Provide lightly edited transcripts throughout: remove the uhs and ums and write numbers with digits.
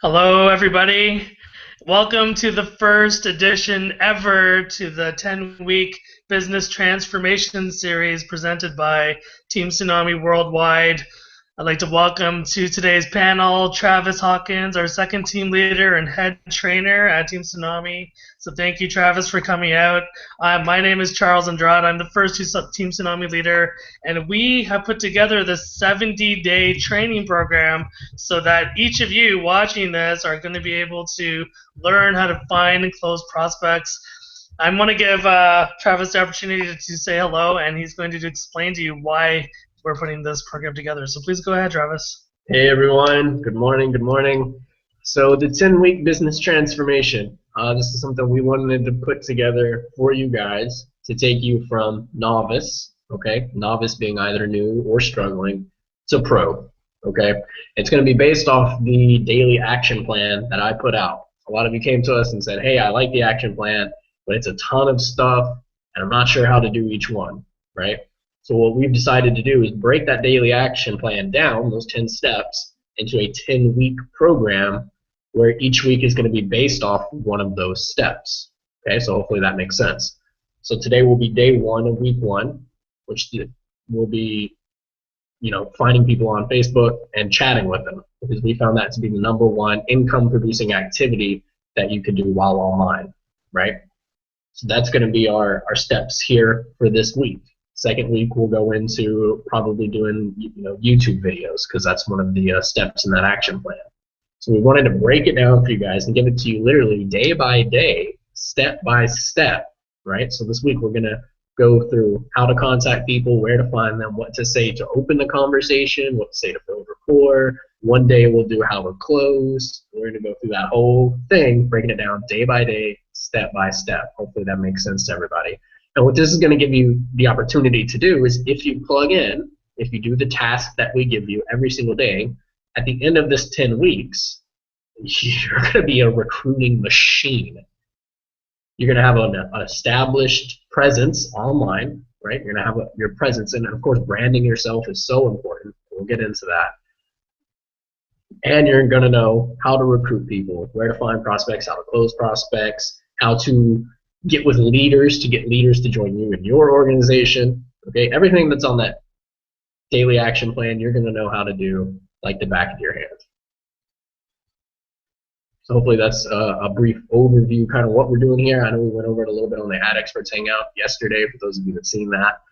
Hello, everybody. Welcome to the first edition ever to the 10-week business transformation series presented by Team Tsunami Worldwide. I'd like to welcome to today's panel Travis Hawkins, our second team leader and head trainer at Team Tsunami. So thank you, Travis, for coming out. My name is Charles Andrade. I'm the first Team Tsunami leader, and we have put together this 70-day training program so that each of you watching this are going to be able to learn how to find and close prospects. I want to give Travis the opportunity to say hello, and he's going to explain to you why we're putting this program together. So please go ahead, Travis. Hey everyone, good morning, good morning. So the 10-week business transformation, this is something we wanted to put together for you guys to take you from novice, okay, novice being either new or struggling, to pro, okay. It's going to be based off the daily action plan that I put out. A lot of you came to us and said, hey, I like the action plan, but it's a ton of stuff and I'm not sure how to do each one, right? So what we've decided to do is break that daily action plan down, those 10 steps, into a 10-week program where each week is going to be based off one of those steps. Okay, so hopefully that makes sense. So today will be day 1 of week 1, which will be, finding people on Facebook and chatting with them, because we found that to be the #1 income-producing activity that you could do while online, right? So that's going to be our steps here for this week. Second week we'll go into probably doing YouTube videos, because that's one of the steps in that action plan. So we wanted to break it down for you guys and give it to you literally day by day, step by step, right? So this week we're going to go through how to contact people, where to find them, what to say to open the conversation, what to say to build rapport. One day we'll do how to close. We're going to go through that whole thing, breaking it down day by day, step by step. Hopefully that makes sense to everybody. And what this is going to give you the opportunity to do is, if you plug in, if you do the task that we give you every single day, at the end of this 10 weeks, you're going to be a recruiting machine. You're going to have an established presence online, right? You're going to have your presence, and of course branding yourself is so important. We'll get into that. And you're going to know how to recruit people, where to find prospects, how to close prospects, how to get with leaders to get leaders to join you in your organization. Okay, everything that's on that daily action plan, you're going to know how to do like the back of your hand. So hopefully that's a brief overview, kind of what we're doing here. I know we went over it a little bit on the Ad Experts Hangout yesterday, for those of you that seen that.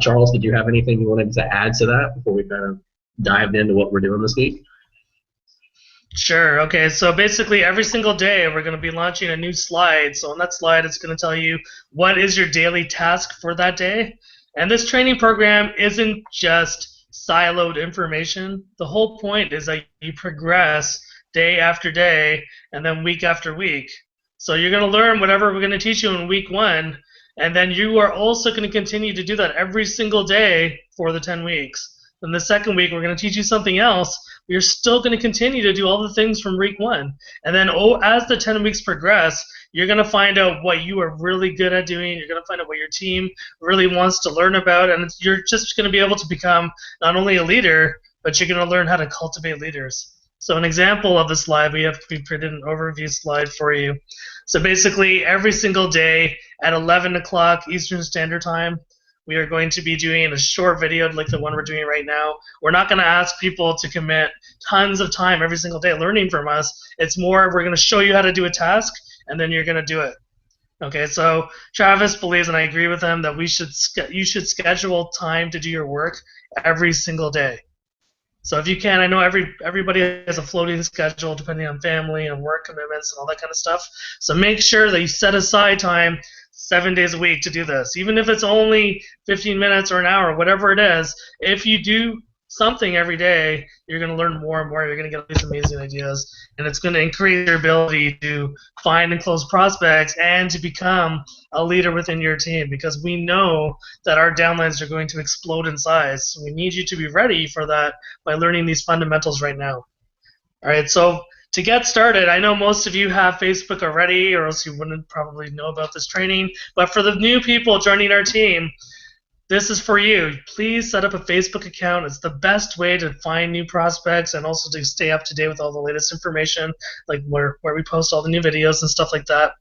Charles, did you have anything you wanted to add to that before we kind of dived into what we're doing this week? Sure. Okay, so basically every single day we're going to be launching a new slide. So on that slide it's going to tell you what is your daily task for that day. And this training program isn't just siloed information. The whole point is that you progress day after day and then week after week. So you're going to learn whatever we're going to teach you in week 1, and then you are also going to continue to do that every single day for the 10 weeks. Then the second week we're going to teach you something else. You're still going to continue to do all the things from week 1. And then as the 10 weeks progress, you're going to find out what you are really good at doing. You're going to find out what your team really wants to learn about. And you're just going to be able to become not only a leader, but you're going to learn how to cultivate leaders. So an example of the slide, we printed an overview slide for you. So basically every single day at 11 o'clock Eastern Standard Time, we are going to be doing a short video like the one we're doing right now. We're not going to ask people to commit tons of time every single day learning from us. It's more, we're going to show you how to do a task, and then you're going to do it. Okay, so Travis believes, and I agree with him, that you should schedule time to do your work every single day. So if you can, I know everybody has a floating schedule depending on family and work commitments and all that kind of stuff. So make sure that you set aside time 7 days a week to do this. Even if it's only 15 minutes or an hour, whatever it is, if you do something every day, you're going to learn more and more. You're going to get these amazing ideas, and it's going to increase your ability to find and close prospects and to become a leader within your team, because we know that our downlines are going to explode in size. So we need you to be ready for that by learning these fundamentals right now. All right, so to get started, I know most of you have Facebook already, or else you wouldn't probably know about this training. But for the new people joining our team, this is for you. Please set up a Facebook account. It's the best way to find new prospects and also to stay up to date with all the latest information, like where we post all the new videos and stuff like that.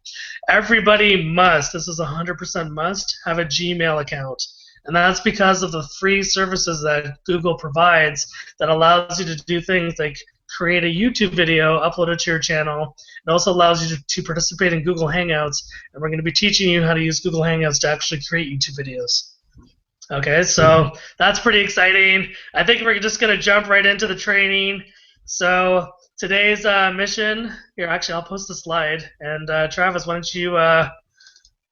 Everybody must, this is 100% must, have a Gmail account. And that's because of the free services that Google provides that allows you to do things like create a YouTube video, upload it to your channel. It also allows you to participate in Google Hangouts, and we're going to be teaching you how to use Google Hangouts to actually create YouTube videos. Okay, so that's pretty exciting. I think we're just going to jump right into the training. So today's mission, here, actually, I'll post the slide. And Travis, why don't you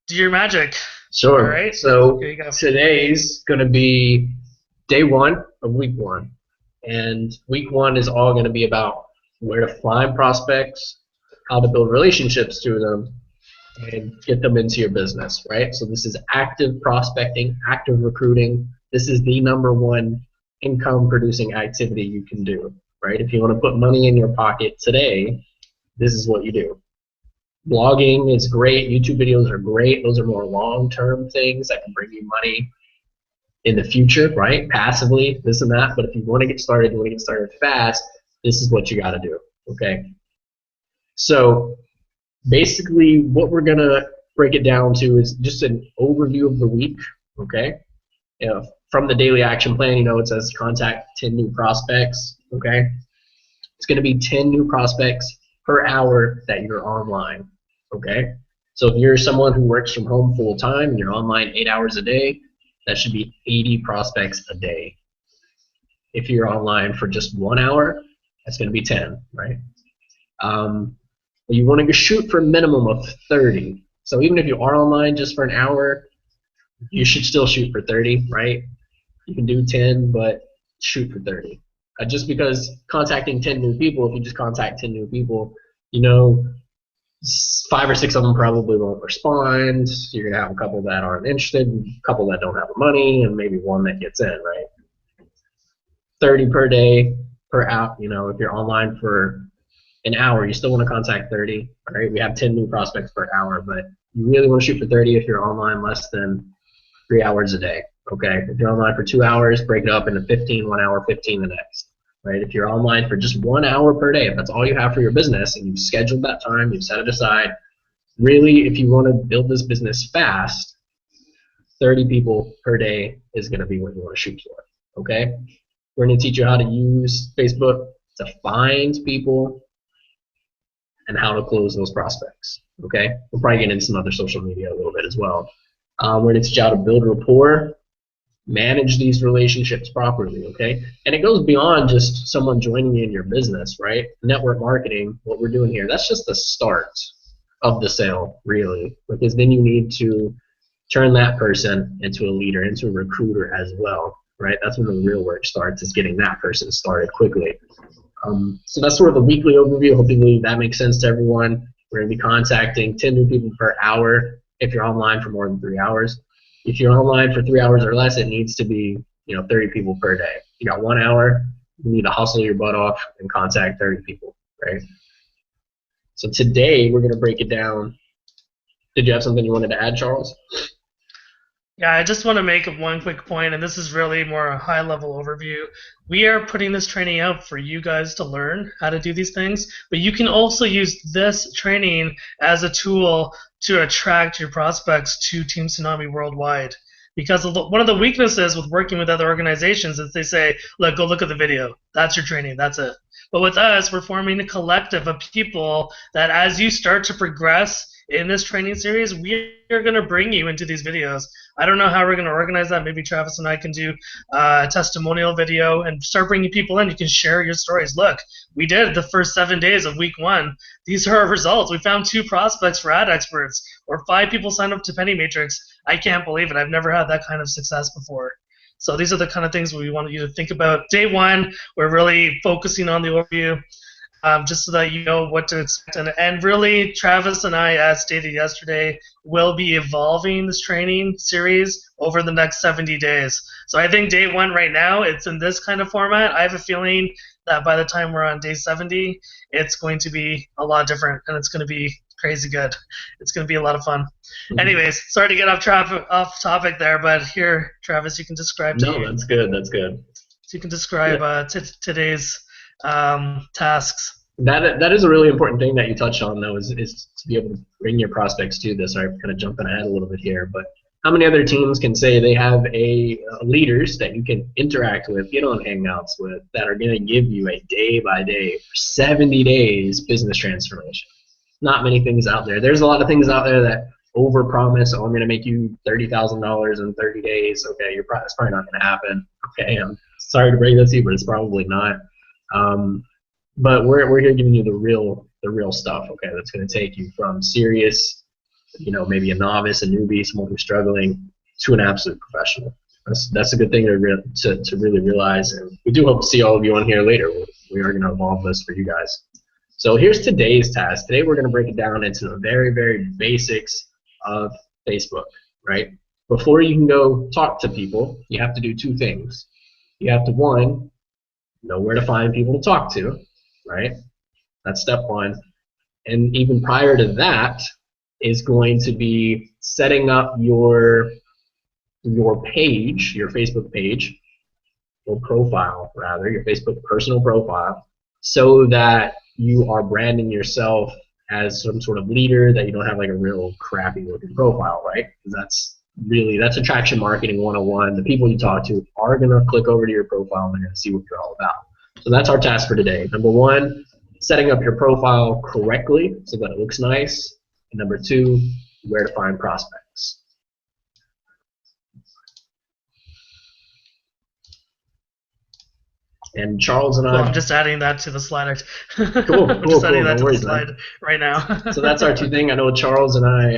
do your magic? Sure. All right. So today's going to be day 1 of week 1. And week 1 is all going to be about where to find prospects, how to build relationships to them, and get them into your business, right? So this is active prospecting, active recruiting. This is the #1 income producing activity you can do, right? If you want to put money in your pocket today, this is what you do. Blogging is great. YouTube videos are great. Those are more long-term things that can bring you money in the future, right? Passively, this and that. But if you want to get started, you want to get started fast, this is what you got to do, okay? So basically, what we're going to break it down to is just an overview of the week, okay? You know, from the daily action plan, you know, it says contact 10 new prospects, okay? It's going to be 10 new prospects per hour that you're online, okay? So if you're someone who works from home full time and you're online 8 hours a day, that should be 80 prospects a day. If you're online for just 1 hour, that's going to be 10, right? You want to shoot for a minimum of 30. So even if you are online just for an hour, you should still shoot for 30, right? You can do 10, but shoot for 30. Just because contacting 10 new people, if you just contact 10 new people, you know, 5 or 6 of them probably won't respond. You're going to have a couple that aren't interested, a couple that don't have the money, and maybe one that gets in, right? 30 per day, per hour. You know, if you're online for an hour, you still want to contact 30, right? We have 10 new prospects per hour, but you really want to shoot for 30 if you're online less than 3 hours a day, okay? If you're online for 2 hours, break it up into 15 1 hour, 15 the next, right? If you're online for just 1 hour per day, if that's all you have for your business and you've scheduled that time, you've set it aside, really, if you want to build this business fast, 30 people per day is going to be what you want to shoot for, okay? We're going to teach you how to use Facebook to find people and how to close those prospects, okay? We'll probably get into some other social media a little bit as well. We're going to teach you how to build rapport, manage these relationships properly, okay? And it goes beyond just someone joining you in your business, right? Network marketing, what we're doing here, that's just the start of the sale, really, because then you need to turn that person into a leader, into a recruiter as well, right? That's when the real work starts, is getting that person started quickly. So that's sort of the weekly overview. Hopefully that makes sense to everyone. We're going to be contacting 10 new people per hour if you're online for more than 3 hours. If you're online for 3 hours or less, it needs to be, 30 people per day. You got 1 hour, you need to hustle your butt off and contact 30 people, right? So today we're going to break it down. Did you have something you wanted to add, Charles? Yeah, I just want to make one quick point, and this is really more a high-level overview. We are putting this training out for you guys to learn how to do these things, but you can also use this training as a tool to attract your prospects to Team Tsunami worldwide. Because one of the weaknesses with working with other organizations is they say, look, go look at the video. That's your training. That's it. But with us, we're forming a collective of people that as you start to progress in this training series, we are going to bring you into these videos. I don't know how we're going to organize that. Maybe Travis and I can do a testimonial video and start bringing people in. You can share your stories. Look, we did the first 7 days of week 1. These are our results. We found 2 prospects for ad experts, or 5 people signed up to Penny Matrix. I can't believe it. I've never had that kind of success before. So these are the kind of things we want you to think about. Day 1, we're really focusing on the overview. Just so that you know what to expect. And really, Travis and I, as stated yesterday, will be evolving this training series over the next 70 days. So I think day 1 right now, it's in this kind of format. I have a feeling that by the time we're on day 70, it's going to be a lot different, and it's going to be crazy good. It's going to be a lot of fun. Anyways, sorry to get off topic there, but here, Travis, you can describe No, that's good. That's good. you can describe today's tasks. That is a really important thing that you touched on, though, is to be able to bring your prospects to this. I'm kind of jumping ahead a little bit here, but how many other teams can say they have leaders that you can interact with, get on Hangouts with, that are going to give you a day by day, 70 days business transformation? Not many things out there. There's a lot of things out there that overpromise. Oh, I'm going to make you $30,000 in 30 days. Okay, that's probably not going to happen. Okay, I'm sorry to break that to you, but it's probably not. But we're here giving you the real stuff. Okay, that's going to take you from serious, maybe a novice, a newbie, someone who's struggling, to an absolute professional. That's a good thing to really realize, and we do hope to see all of you on here later. We are going to evolve this for you guys. So here's today's task. Today we're going to break it down into the very, very basics of Facebook, right? Before you can go talk to people, you have to do two things. You have to, one, know where to find people to talk to, right? That's step one. And even prior to that is going to be setting up your page, your Facebook page, or profile rather, your Facebook personal profile, so that you are branding yourself as some sort of leader, that you don't have like a real crappy looking profile, right? Because that's attraction marketing 101. The people you talk to are going to click over to your profile and they're going to see what you're all about. So that's our task for today. Number one, setting up your profile correctly so that it looks nice. And number two, where to find prospects. And Charles and Cool, I... I'm just adding that to the slide. Cool. I'm just adding that no to worries, the slide right now. So that's our two things. I know Charles and I,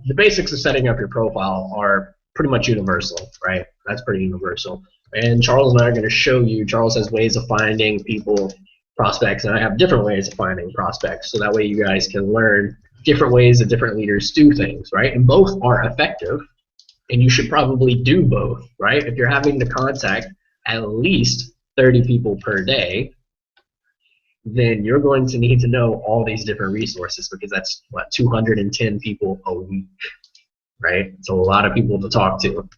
the basics of setting up your profile are pretty much universal, right? That's pretty universal. And Charles and I are going to show you. Charles has ways of finding people, prospects, and I have different ways of finding prospects. So that way you guys can learn different ways that different leaders do things, right? And both are effective, and you should probably do both, right? If you're having to contact at least 30 people per day, then you're going to need to know all these different resources, because that's, 210 people a week, right? It's a lot of people to talk to.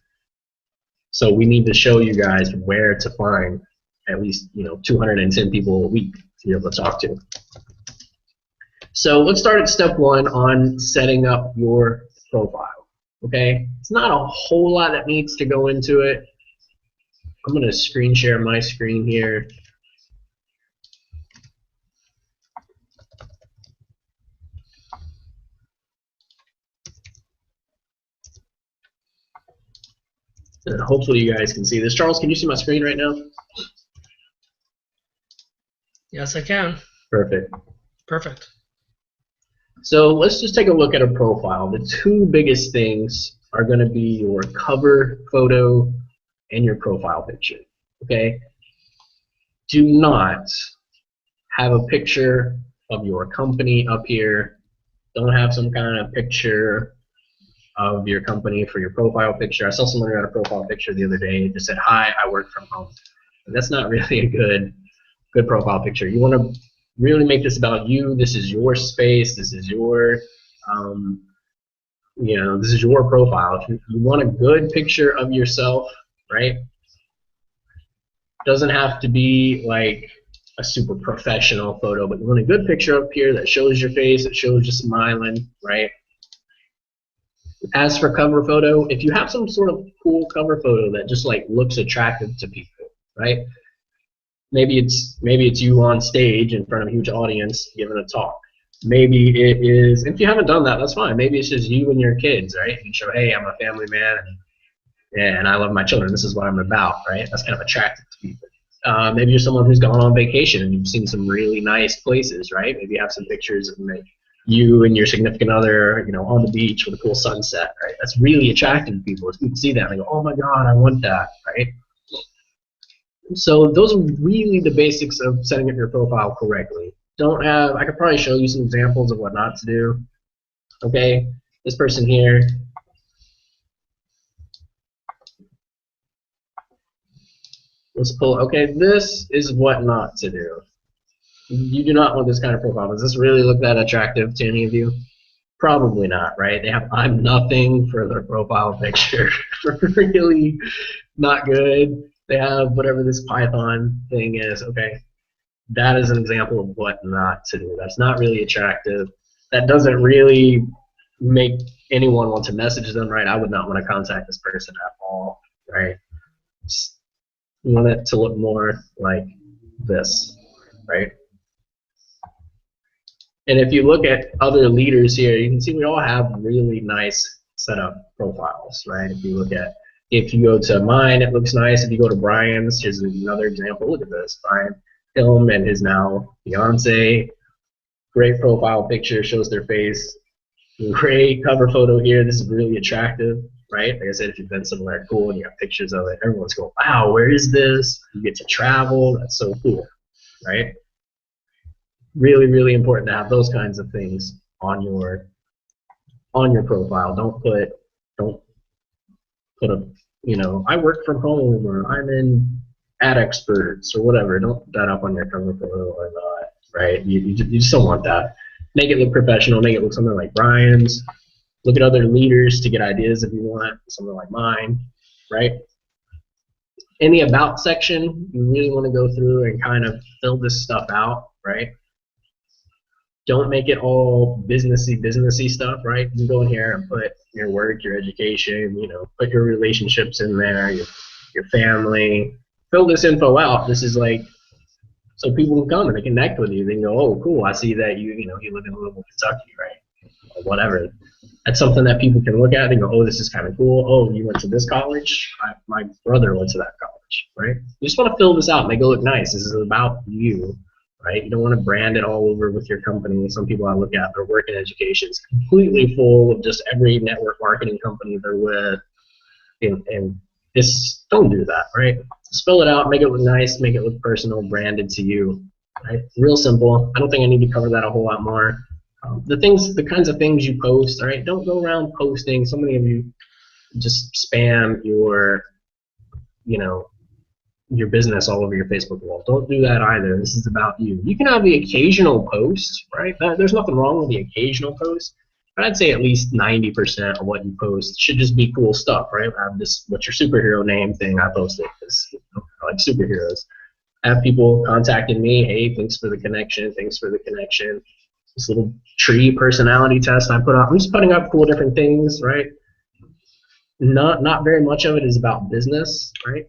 So we need to show you guys where to find at least 210 people a week to be able to talk to. So let's start at step one on setting up your profile. Okay, it's not a whole lot that needs to go into it. I'm going to screen share my screen here. And hopefully you guys can see this. Charles, can you see my screen right now? Yes, I can. Perfect. Perfect. So let's just take a look at a profile. The two biggest things are going to be your cover photo and your profile picture. Okay? Do not have a picture of your company up here. Don't have some kind of picture of your company for your profile picture. I saw someone who had a profile picture the other day and just said, "Hi, I work from home." And that's not really a good profile picture. You want to really make this about you. This is your space. This is your, this is your profile. If you want a good picture of yourself, right? Doesn't have to be like a super professional photo, but you want a good picture up here that shows your face, that shows you smiling, right? As for cover photo, if you have some sort of cool cover photo that just like looks attractive to people, right? Maybe it's you on stage in front of a huge audience giving a talk. Maybe it is, if you haven't done that, that's fine. Maybe it's just you and your kids, right? You show, hey, I'm a family man, and I love my children. This is what I'm about, right? That's kind of attractive to people. Maybe you're someone who's gone on vacation and you've seen some really nice places, right? Maybe you have some pictures of you and your significant other, on the beach with a cool sunset, right? That's really attractive to people. If people see that and they go, "Oh my God, I want that," right? So those are really the basics of setting up your profile correctly. I could probably show you some examples of what not to do. Okay, this person here, Let's pull. Okay, this is what not to do. You do not want this kind of profile. Does this really look that attractive to any of you? Probably not, right? They have I'm nothing for their profile picture. Really not good. They have whatever this Python thing is. Okay, that is an example of what not to do. That's not really attractive. That doesn't really make anyone want to message them, right? I would not want to contact this person at all, right? Just want it to look more like this, right? And if you look at other leaders here, you can see we all have really nice setup profiles, right? If you go to mine, it looks nice. If you go to Brian's, here's another example. Look at this, Brian Film and his now fiance. Great profile picture, shows their face. Great cover photo here. This is really attractive, right? Like I said, if you've been somewhere cool and you have pictures of it, everyone's going, wow, where is this? You get to travel. That's so cool, right? Really, really important to have those kinds of things on your profile. Don't put a, I work from home or I'm in ad experts or whatever. Don't put that up on your cover photo or not, right? You just don't want that. Make it look professional. Make it look something like Brian's. Look at other leaders to get ideas if you want, something like mine, right? In the about section, you really want to go through and kind of fill this stuff out, right? Don't make it all businessy stuff, right? You can go in here and put your work, your education, put your relationships in there, your family. Fill this info out. This is like, so people can come and they connect with you. They can go, oh, cool, I see that you live in Louisville, Kentucky, right? Or whatever. That's something that people can look at and go, oh, this is kind of cool. Oh, you went to this college? My brother went to that college, right? You just want to fill this out, make it look nice. This is about you, right? You don't want to brand it all over with your company. Some people I look at, their work in education is completely full of just every network marketing company they're with. And just don't do that, right? Fill it out, make it look nice, make it look personal, branded to you, right? Real simple. I don't think I need to cover that a whole lot more. The kinds of things you post, all right? Don't go around posting. So many of you just spam your business all over your Facebook wall. Don't do that either. This is about you. You can have the occasional post, right? There's nothing wrong with the occasional post, but I'd say at least 90% of what you post should just be cool stuff, right? I have this "what's your superhero name" thing I posted because I like superheroes. I have people contacting me, hey, thanks for the connection, This little tree personality test I put out. I'm just putting up cool different things, right? Not very much of it is about business, right?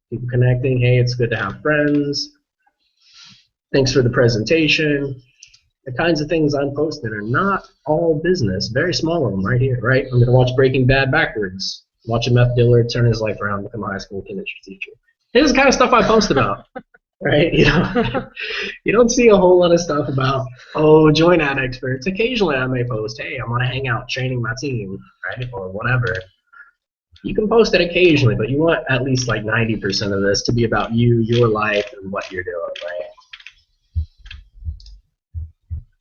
People connecting, hey, it's good to have friends. Thanks for the presentation. The kinds of things I'm posting are not all business. Very small of them right here, right? I'm going to watch Breaking Bad backwards. Watch a meth dealer turn his life around, become a high school chemistry teacher. Here's the kind of stuff I post about, right? You don't see a whole lot of stuff about, oh, join ad experts. Occasionally I may post, hey, I'm going to hang out training my team, right? Or whatever. You can post it occasionally, but you want at least like 90% of this to be about you, your life, and what you're doing, right?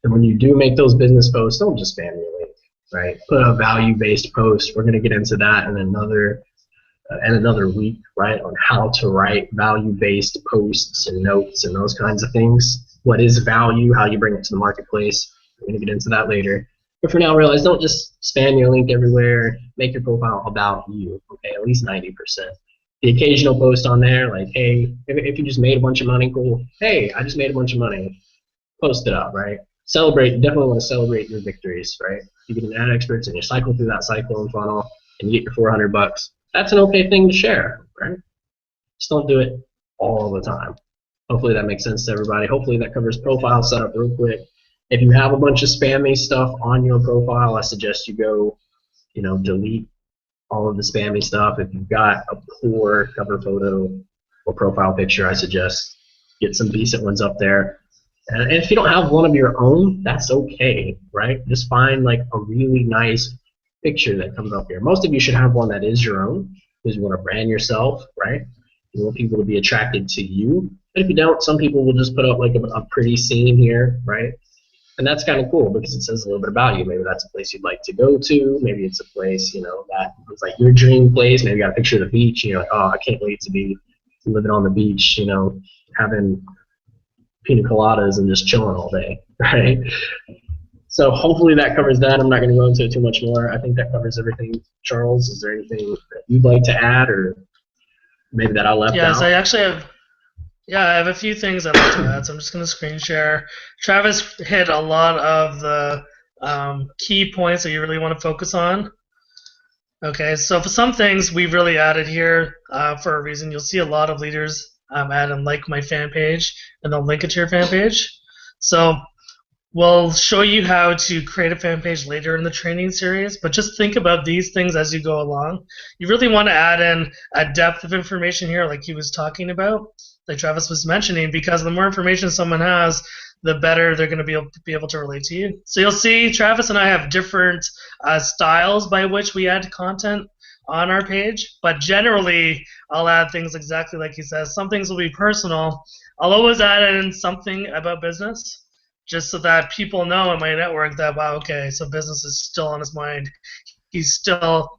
And when you do make those business posts, don't just spam your link, right? Put a value-based post. We're going to get into that in another week, right, on how to write value-based posts and notes and those kinds of things. What is value? How you bring it to the marketplace. We're going to get into that later. But for now, realize don't just spam your link everywhere. Make your profile about you, okay, at least 90%. The occasional post on there, like, hey, if you just made a bunch of money, cool. Hey, I just made a bunch of money. Post it up, right? Celebrate. You definitely want to celebrate your victories, right? You get an ad experts and you cycle through that cycle and funnel and you get your $400. That's an okay thing to share, right? Just don't do it all the time. Hopefully that makes sense to everybody. Hopefully that covers profile setup real quick. If you have a bunch of spammy stuff on your profile, I suggest you go, delete all of the spammy stuff. If you've got a poor cover photo or profile picture, I suggest get some decent ones up there. And if you don't have one of your own, that's okay, right? Just find like a really nice picture that comes up here. Most of you should have one that is your own because you want to brand yourself, right? You want people to be attracted to you. But if you don't, some people will just put up like a pretty scene here, right? And that's kind of cool because it says a little bit about you. Maybe that's a place you'd like to go to. Maybe it's a place, that it's like your dream place. Maybe you got a picture of the beach and you're like, oh, I can't wait to be living on the beach, having pina coladas and just chilling all day, right? So hopefully that covers that. I'm not going to go into it too much more. I think that covers everything. Charles, is there anything that you'd like to add, or maybe that I left Yes, out? I actually have. Yeah, I have a few things I'd like to add, so I'm just going to screen share. Travis hit a lot of the key points that you really want to focus on. Okay, so for some things we've really added here for a reason. You'll see a lot of leaders add and like my fan page, and they'll link it to your fan page. So we'll show you how to create a fan page later in the training series, but just think about these things as you go along. You really want to add in a depth of information here, like he was talking about, like Travis was mentioning, because the more information someone has, the better they're going to be able to relate to you. So you'll see Travis and I have different styles by which we add content on our page, but generally I'll add things exactly like he says. Some things will be personal. I'll always add in something about business, just so that people know in my network that, wow, okay, so business is still on his mind. He's still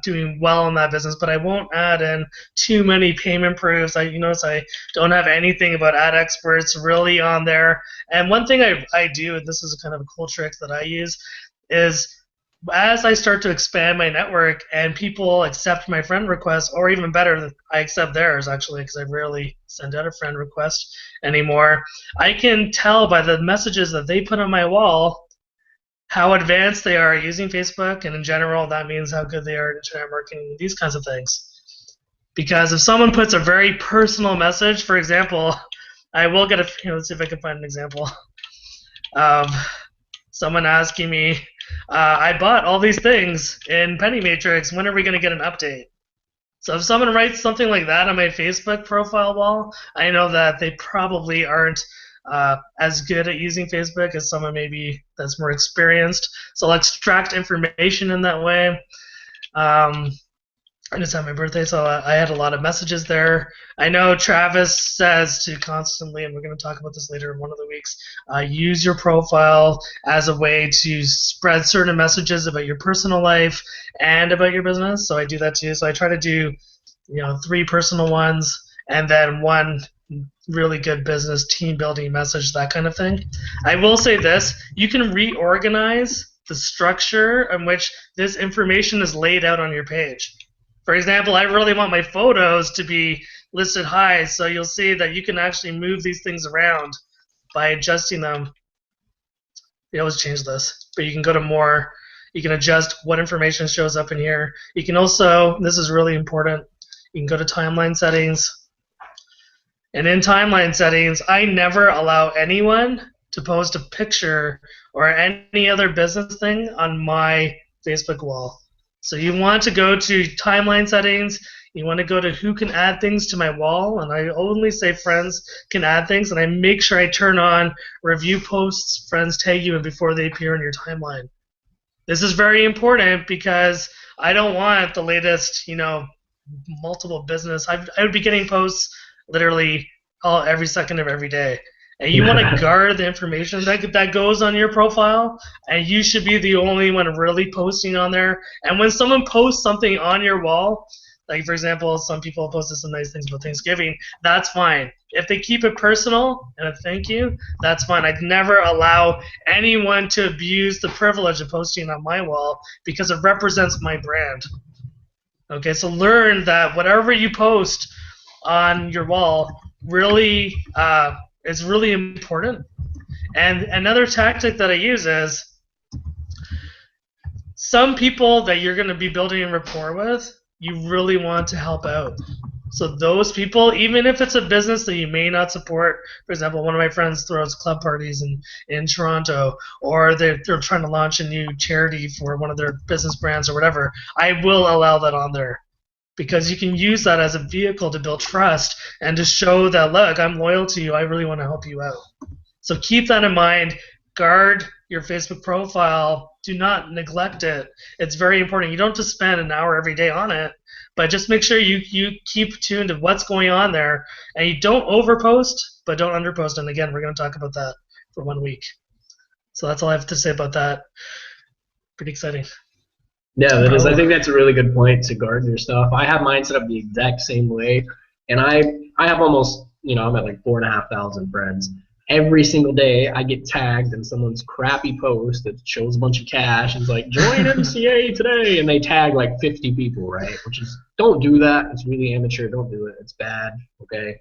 doing well in that business, but I won't add in too many payment proofs. You notice I don't have anything about ad experts really on there. And one thing I do, and this is kind of a cool trick that I use, is as I start to expand my network and people accept my friend requests, or even better, I accept theirs actually, because I rarely send out a friend request anymore, I can tell by the messages that they put on my wall how advanced they are using Facebook, and in general, that means how good they are at internet marketing, these kinds of things. Because if someone puts a very personal message, for example, I will get let's see if I can find an example of someone asking me, I bought all these things in Penny Matrix, when are we going to get an update? So if someone writes something like that on my Facebook profile wall, I know that they probably aren't as good at using Facebook as someone maybe that's more experienced. So I'll extract information in that way. I just had my birthday, so I had a lot of messages there. I know Travis says to constantly, and we're going to talk about this later in one of the weeks, use your profile as a way to spread certain messages about your personal life and about your business. So I do that too. So I try to do, 3 personal ones and then 1 really good business team building message, that kind of thing. I will say this: you can reorganize the structure in which this information is laid out on your page. For example, I really want my photos to be listed high, so you'll see that you can actually move these things around by adjusting them. You always change this, but you can go to more. You can adjust what information shows up in here. You can also, this is really important, you can go to timeline settings. And in timeline settings, I never allow anyone to post a picture or any other business thing on my Facebook wall. So you want to go to timeline settings, you want to go to who can add things to my wall, and I only say friends can add things, and I make sure I turn on review posts, friends tag you, and before they appear in your timeline. This is very important because I don't want the latest, multiple business. I would be getting posts literally every second of every day. And you want to guard the information that goes on your profile, and you should be the only one really posting on there. And when someone posts something on your wall, like for example, some people posted some nice things about Thanksgiving, that's fine. If they keep it personal and a thank you, that's fine. I'd never allow anyone to abuse the privilege of posting on my wall because it represents my brand. Okay, so learn that whatever you post on your wall really is really important. And another tactic that I use is some people that you're going to be building a rapport with, you really want to help out. So those people, even if it's a business that you may not support, for example, one of my friends throws club parties in Toronto, or they're trying to launch a new charity for one of their business brands or whatever, I will allow that on there. Because you can use that as a vehicle to build trust and to show that, look, I'm loyal to you, I really want to help you out. So keep that in mind. Guard your Facebook profile. Do not neglect it. It's very important. You don't have to spend an hour every day on it, but just make sure you keep tuned to what's going on there, and you don't overpost, but don't underpost. And again, we're going to talk about that for 1 week. So that's all I have to say about that. Pretty exciting. Yeah, that is. I Oh, think that's a really good point to guard your stuff. I have mine set up the exact same way, and I have almost, I'm at like 4,500 friends. Every single day, I get tagged in someone's crappy post that shows a bunch of cash and it's like join MCA today, and they tag like 50 people, right? Which is, don't do that. It's really amateur. Don't do it. It's bad. Okay.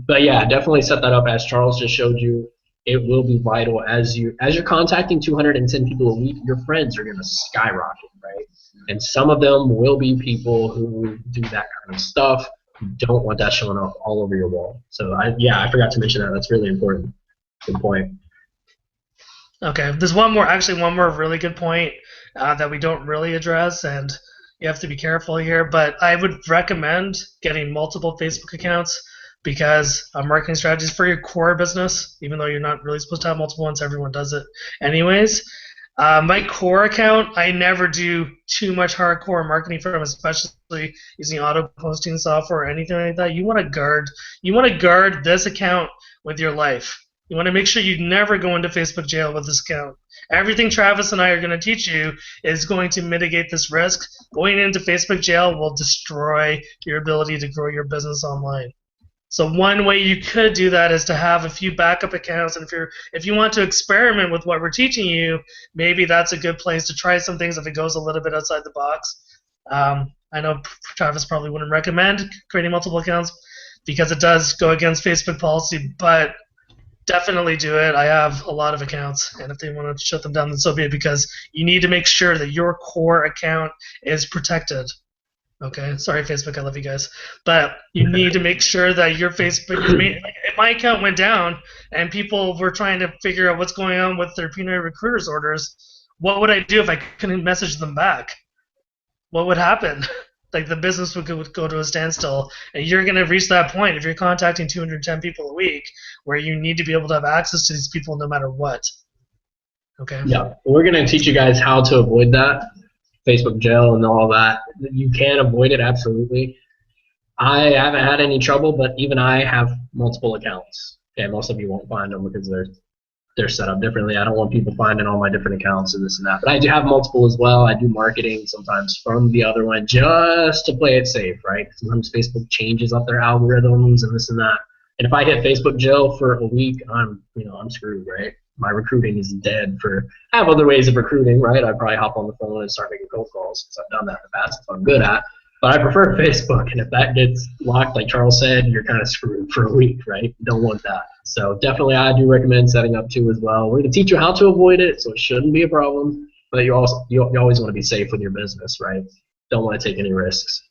But yeah, definitely set that up as Charles just showed you. It will be vital as you're contacting 210 people a week. Your friends are going to skyrocket, right? And some of them will be people who do that kind of stuff. You don't want that showing up all over your wall. So I forgot to mention that. That's really important. Good point. okay. There's one more really good point that we don't really address, and you have to be careful here. But I would recommend getting multiple Facebook accounts because marketing strategies for your core business, even though you're not really supposed to have multiple ones, everyone does it anyways. My core account, I never do too much hardcore marketing from, especially using auto posting software or anything like that. You want to guard this account with your life. You want to make sure you never go into Facebook jail with this account. Everything Travis and I are going to teach you is going to mitigate this risk. Going into Facebook jail will destroy your ability to grow your business online. So one way you could do that is to have a few backup accounts, and if you want to experiment with what we're teaching you, maybe that's a good place to try some things if it goes a little bit outside the box. I know Travis probably wouldn't recommend creating multiple accounts because it does go against Facebook policy, but definitely do it. I have a lot of accounts, and if they want to shut them down, then so be it, because you need to make sure that your core account is protected. Okay, sorry, Facebook, I love you guys, but you need to make sure that your Facebook, if my account went down and people were trying to figure out what's going on with their P9 recruiters orders, what would I do if I couldn't message them back? What would happen? Like the business would go to a standstill, and you're going to reach that point if you're contacting 210 people a week, where you need to be able to have access to these people no matter what. Okay. Yeah, we're going to teach you guys how to avoid that. Facebook jail and all that. You can avoid it, absolutely. I haven't had any trouble, but even I have multiple accounts. Okay, most of you won't find them because they're set up differently. I don't want people finding all my different accounts and this and that. But I do have multiple as well. I do marketing sometimes from the other one just to play it safe, right? Sometimes Facebook changes up their algorithms and this and that. And if I hit Facebook jail for a week, I'm screwed, right? My recruiting is dead. I have other ways of recruiting, right? I'd probably hop on the phone and start making cold calls because I've done that in the past. That's what I'm good at. But I prefer Facebook, and if that gets locked, like Charles said, you're kind of screwed for a week, right? You don't want that. So definitely I do recommend setting up two as well. We're going to teach you how to avoid it, so it shouldn't be a problem. But you always want to be safe with your business, right? Don't want to take any risks.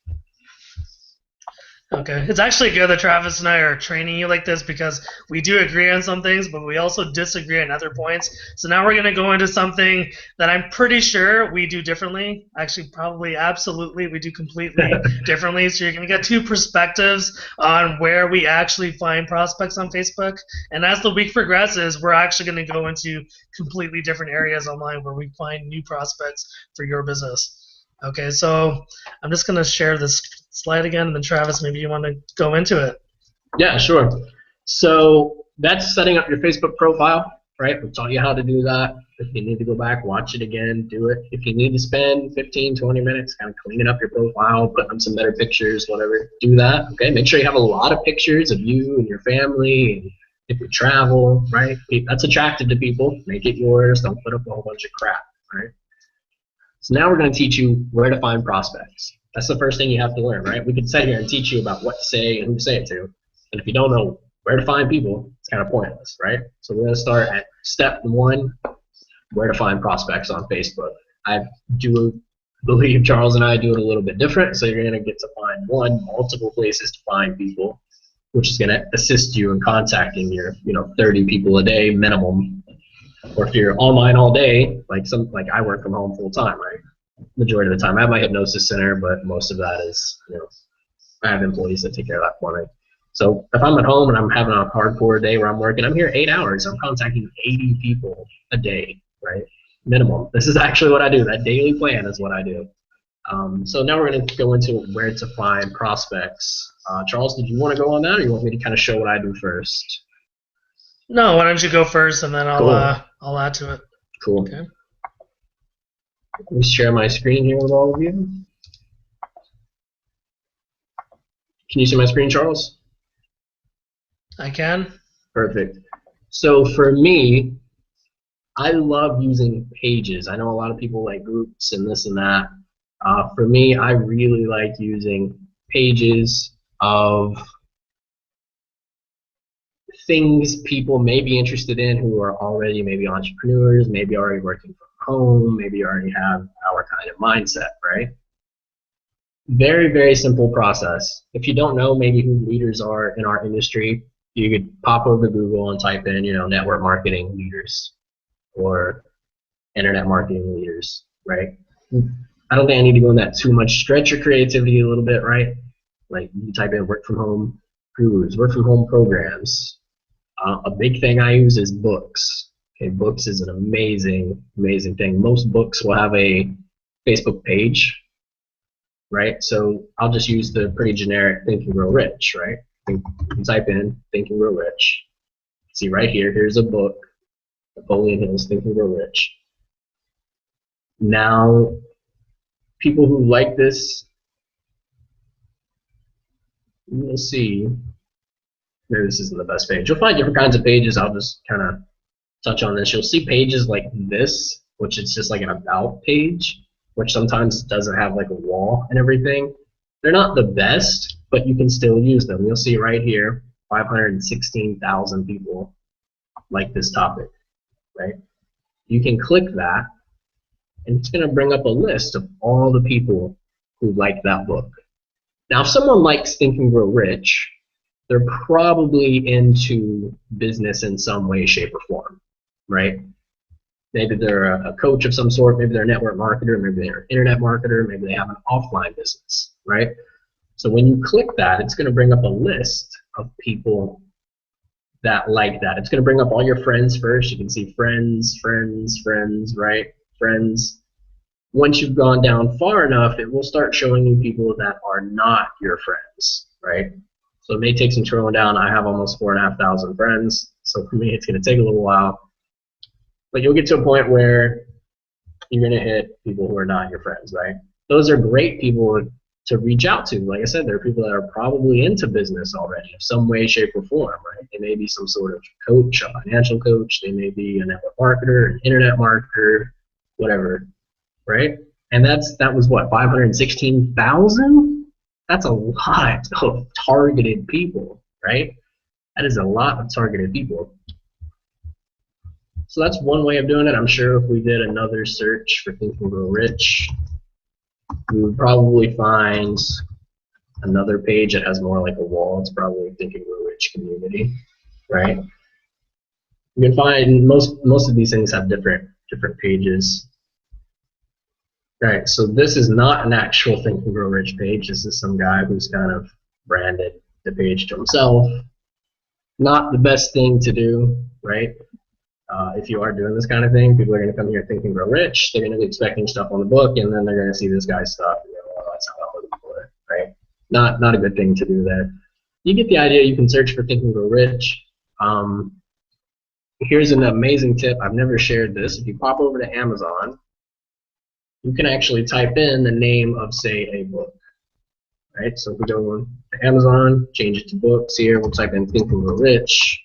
Okay. It's actually good that Travis and I are training you like this because we do agree on some things, but we also disagree on other points. So now we're going to go into something that I'm pretty sure we do differently. Actually, probably, absolutely, we do completely differently. So you're going to get two perspectives on where we actually find prospects on Facebook. And as the week progresses, we're actually going to go into completely different areas online where we find new prospects for your business. Okay, so I'm just going to share this slide again, and then Travis, maybe you want to go into it. Yeah, sure. So that's setting up your Facebook profile, right? We'll taught you how to do that. If you need to go back, watch it again, do it. If you need to spend 15, 20 minutes kind of cleaning up your profile, putting on some better pictures, whatever, do that. Okay, make sure you have a lot of pictures of you and your family, and if you travel, right? That's attractive to people. Make it yours. Don't put up a whole bunch of crap, right? So now we're going to teach you where to find prospects. That's the first thing you have to learn, right? We could sit here and teach you about what to say and who to say it to, and if you don't know where to find people, it's kind of pointless, right? So we're going to start at step one, where to find prospects on Facebook. I do believe Charles and I do it a little bit different, so you're going to get to find multiple places to find people, which is going to assist you in contacting your 30 people a day minimum. Or if you're online all day, like I work from home full time, right? Majority of the time, I have my hypnosis center, but most of that is, I have employees that take care of that for me. So if I'm at home and I'm having a hardcore day where I'm working, I'm here 8 hours. I'm contacting 80 people a day, right? Minimum. This is actually what I do. That daily plan is what I do. So now we're going to go into where to find prospects. Charles, did you want to go on that, or you want me to kind of show what I do first? No, why don't you go first, and then Cool. I'll add to it. Cool. Okay. Let me share my screen here with all of you. Can you see my screen, Charles? I can. Perfect. So for me, I love using pages. I know a lot of people like groups and this and that. For me, I really like using pages of things people may be interested in who are already maybe entrepreneurs, maybe already working from home, maybe already have our kind of mindset, right? Very, very simple process. If you don't know maybe who leaders are in our industry, you could pop over to Google and type in, network marketing leaders or internet marketing leaders, right? I don't think I need to go in that too much. Stretch your creativity a little bit, right? Like you type in work from home gurus, work from home programs. A big thing I use is books. Okay, books is an amazing, amazing thing. Most books will have a Facebook page, right? So I'll just use the pretty generic Think and Grow Rich, right? You can type in Think and Grow Rich. See right here, here's a book, Napoleon Hill's Think and Grow Rich. Now, people who like this, you'll see, maybe this isn't the best page. You'll find different kinds of pages. I'll just kind of touch on this. You'll see pages like this, which is just like an about page, which sometimes doesn't have like a wall and everything. They're not the best, but you can still use them. You'll see right here, 516,000 people like this topic, right? You can click that, and it's going to bring up a list of all the people who like that book. Now, if someone likes Think and Grow Rich, they're probably into business in some way, shape, or form, right? Maybe they're a coach of some sort, maybe they're a network marketer, maybe they're an internet marketer, maybe they have an offline business, right? So when you click that, it's going to bring up a list of people that like that. It's going to bring up all your friends first. You can see friends, friends, friends, right? Friends. Once you've gone down far enough, it will start showing you people that are not your friends, right? So it may take some scrolling down. I have almost 4,500 friends, so for me it's going to take a little while. But you'll get to a point where you're going to hit people who are not your friends, right? Those are great people to reach out to. Like I said, there are people that are probably into business already in some way, shape, or form, right? They may be some sort of coach, a financial coach. They may be a network marketer, an internet marketer, whatever, right? And that was what, 516,000? That's a lot of targeted people, right? That is a lot of targeted people. So that's one way of doing it. I'm sure if we did another search for Think and Grow Rich, we would probably find another page that has more like a wall. It's probably Think and Grow Rich community, right? You can find most of these things have different pages. All right, so this is not an actual Think and Grow Rich page. This is some guy who's kind of branded the page to himself. Not the best thing to do, right? If you are doing this kind of thing, people are going to come here Think and Grow Rich. They're going to be expecting stuff on the book, and then they're going to see this guy's stuff, and they're like, oh, that's not what I'm looking for, right? Not a good thing to do there. You get the idea. You can search for Think and Grow Rich. Here's an amazing tip. I've never shared this. If you pop over to Amazon, you can actually type in the name of, say, a book, right? So if we go to Amazon, change it to books here, we'll type in Think and Grow Rich,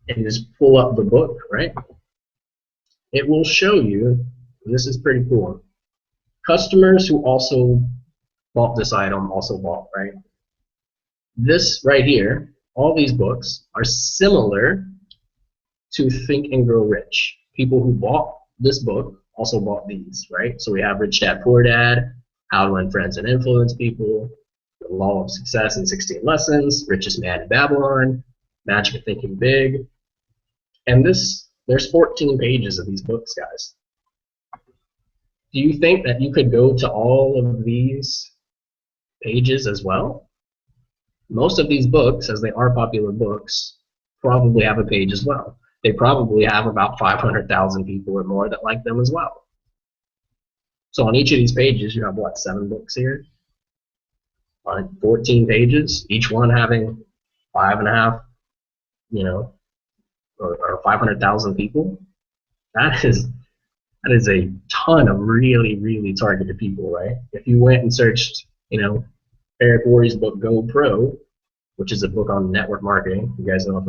and just pull up the book, right? It will show you, and this is pretty cool, customers who also bought this item also bought, right? This right here, all these books are similar to Think and Grow Rich. People who bought this book also bought these, right? So we have Rich Dad Poor Dad, How to Win Friends and Influence People, The Law of Success in 16 Lessons, Richest Man in Babylon, Magic of Thinking Big, and there's 14 pages of these books, guys. Do you think that you could go to all of these pages as well? Most of these books, as they are popular books, probably have a page as well. They probably have about 500,000 people or more that like them as well. So on each of these pages, you have, what, 7 books here? On 14 pages, each one having 5.5 you know, or 500,000 people. That is a ton of really, really targeted people, right? If you went and searched, Eric Worre's book Go Pro, which is a book on network marketing, you guys know I've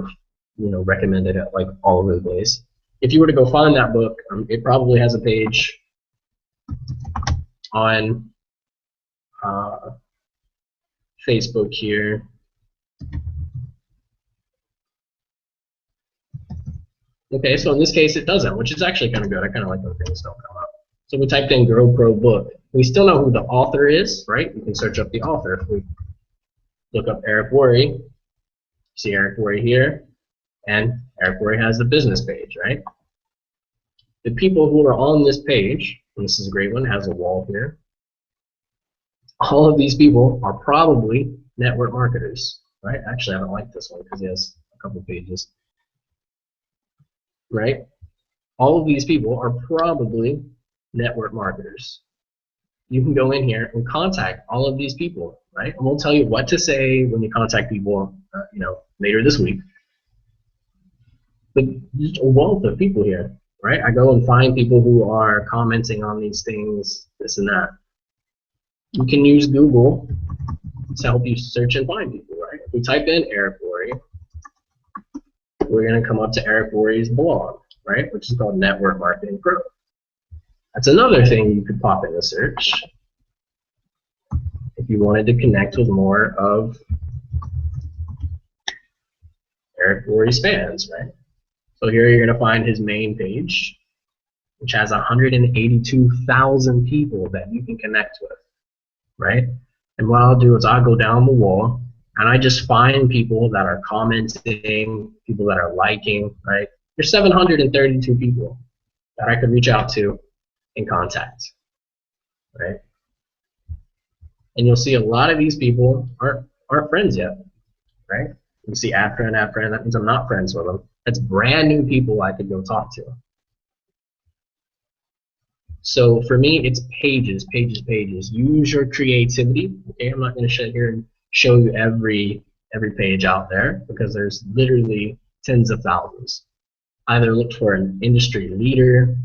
recommended it like all over the place. If you were to go find that book, it probably has a page on Facebook here. Okay, so in this case it doesn't, which is actually kind of good. I kind of like when things don't come up. So we typed in Go Pro book. We still know who the author is, right? We can search up the author. If we look up Eric Worre, see Eric Worre here, and Eric Worre has the business page, right? The people who are on this page, and this is a great one, has a wall here. All of these people are probably network marketers, right? Actually, I don't like this one because he has a couple pages, right? All of these people are probably network marketers. You can go in here and contact all of these people, right? And we'll tell you what to say when you contact people, later this week. But just a wealth of people here, right? I go and find people who are commenting on these things, this and that. You can use Google to help you search and find people, right? If we type in Eric Worre, we're going to come up to Eric Worre's blog, right? Which is called Network Marketing Pro. That's another thing you could pop in the search if you wanted to connect with more of Eric Worre's fans, right? So here you're going to find his main page, which has 182,000 people that you can connect with, right? And what I'll do is I'll go down the wall and I just find people that are commenting, people that are liking, right? There's 732 people that I could reach out to and contact, right? And you'll see a lot of these people aren't friends yet, right? You see add friend, that means I'm not friends with them. That's brand new people I could go talk to. So for me, it's pages, pages, pages. Use your creativity. Okay, I'm not going to sit here and show you every page out there because there's literally tens of thousands. Either look for an industry leader,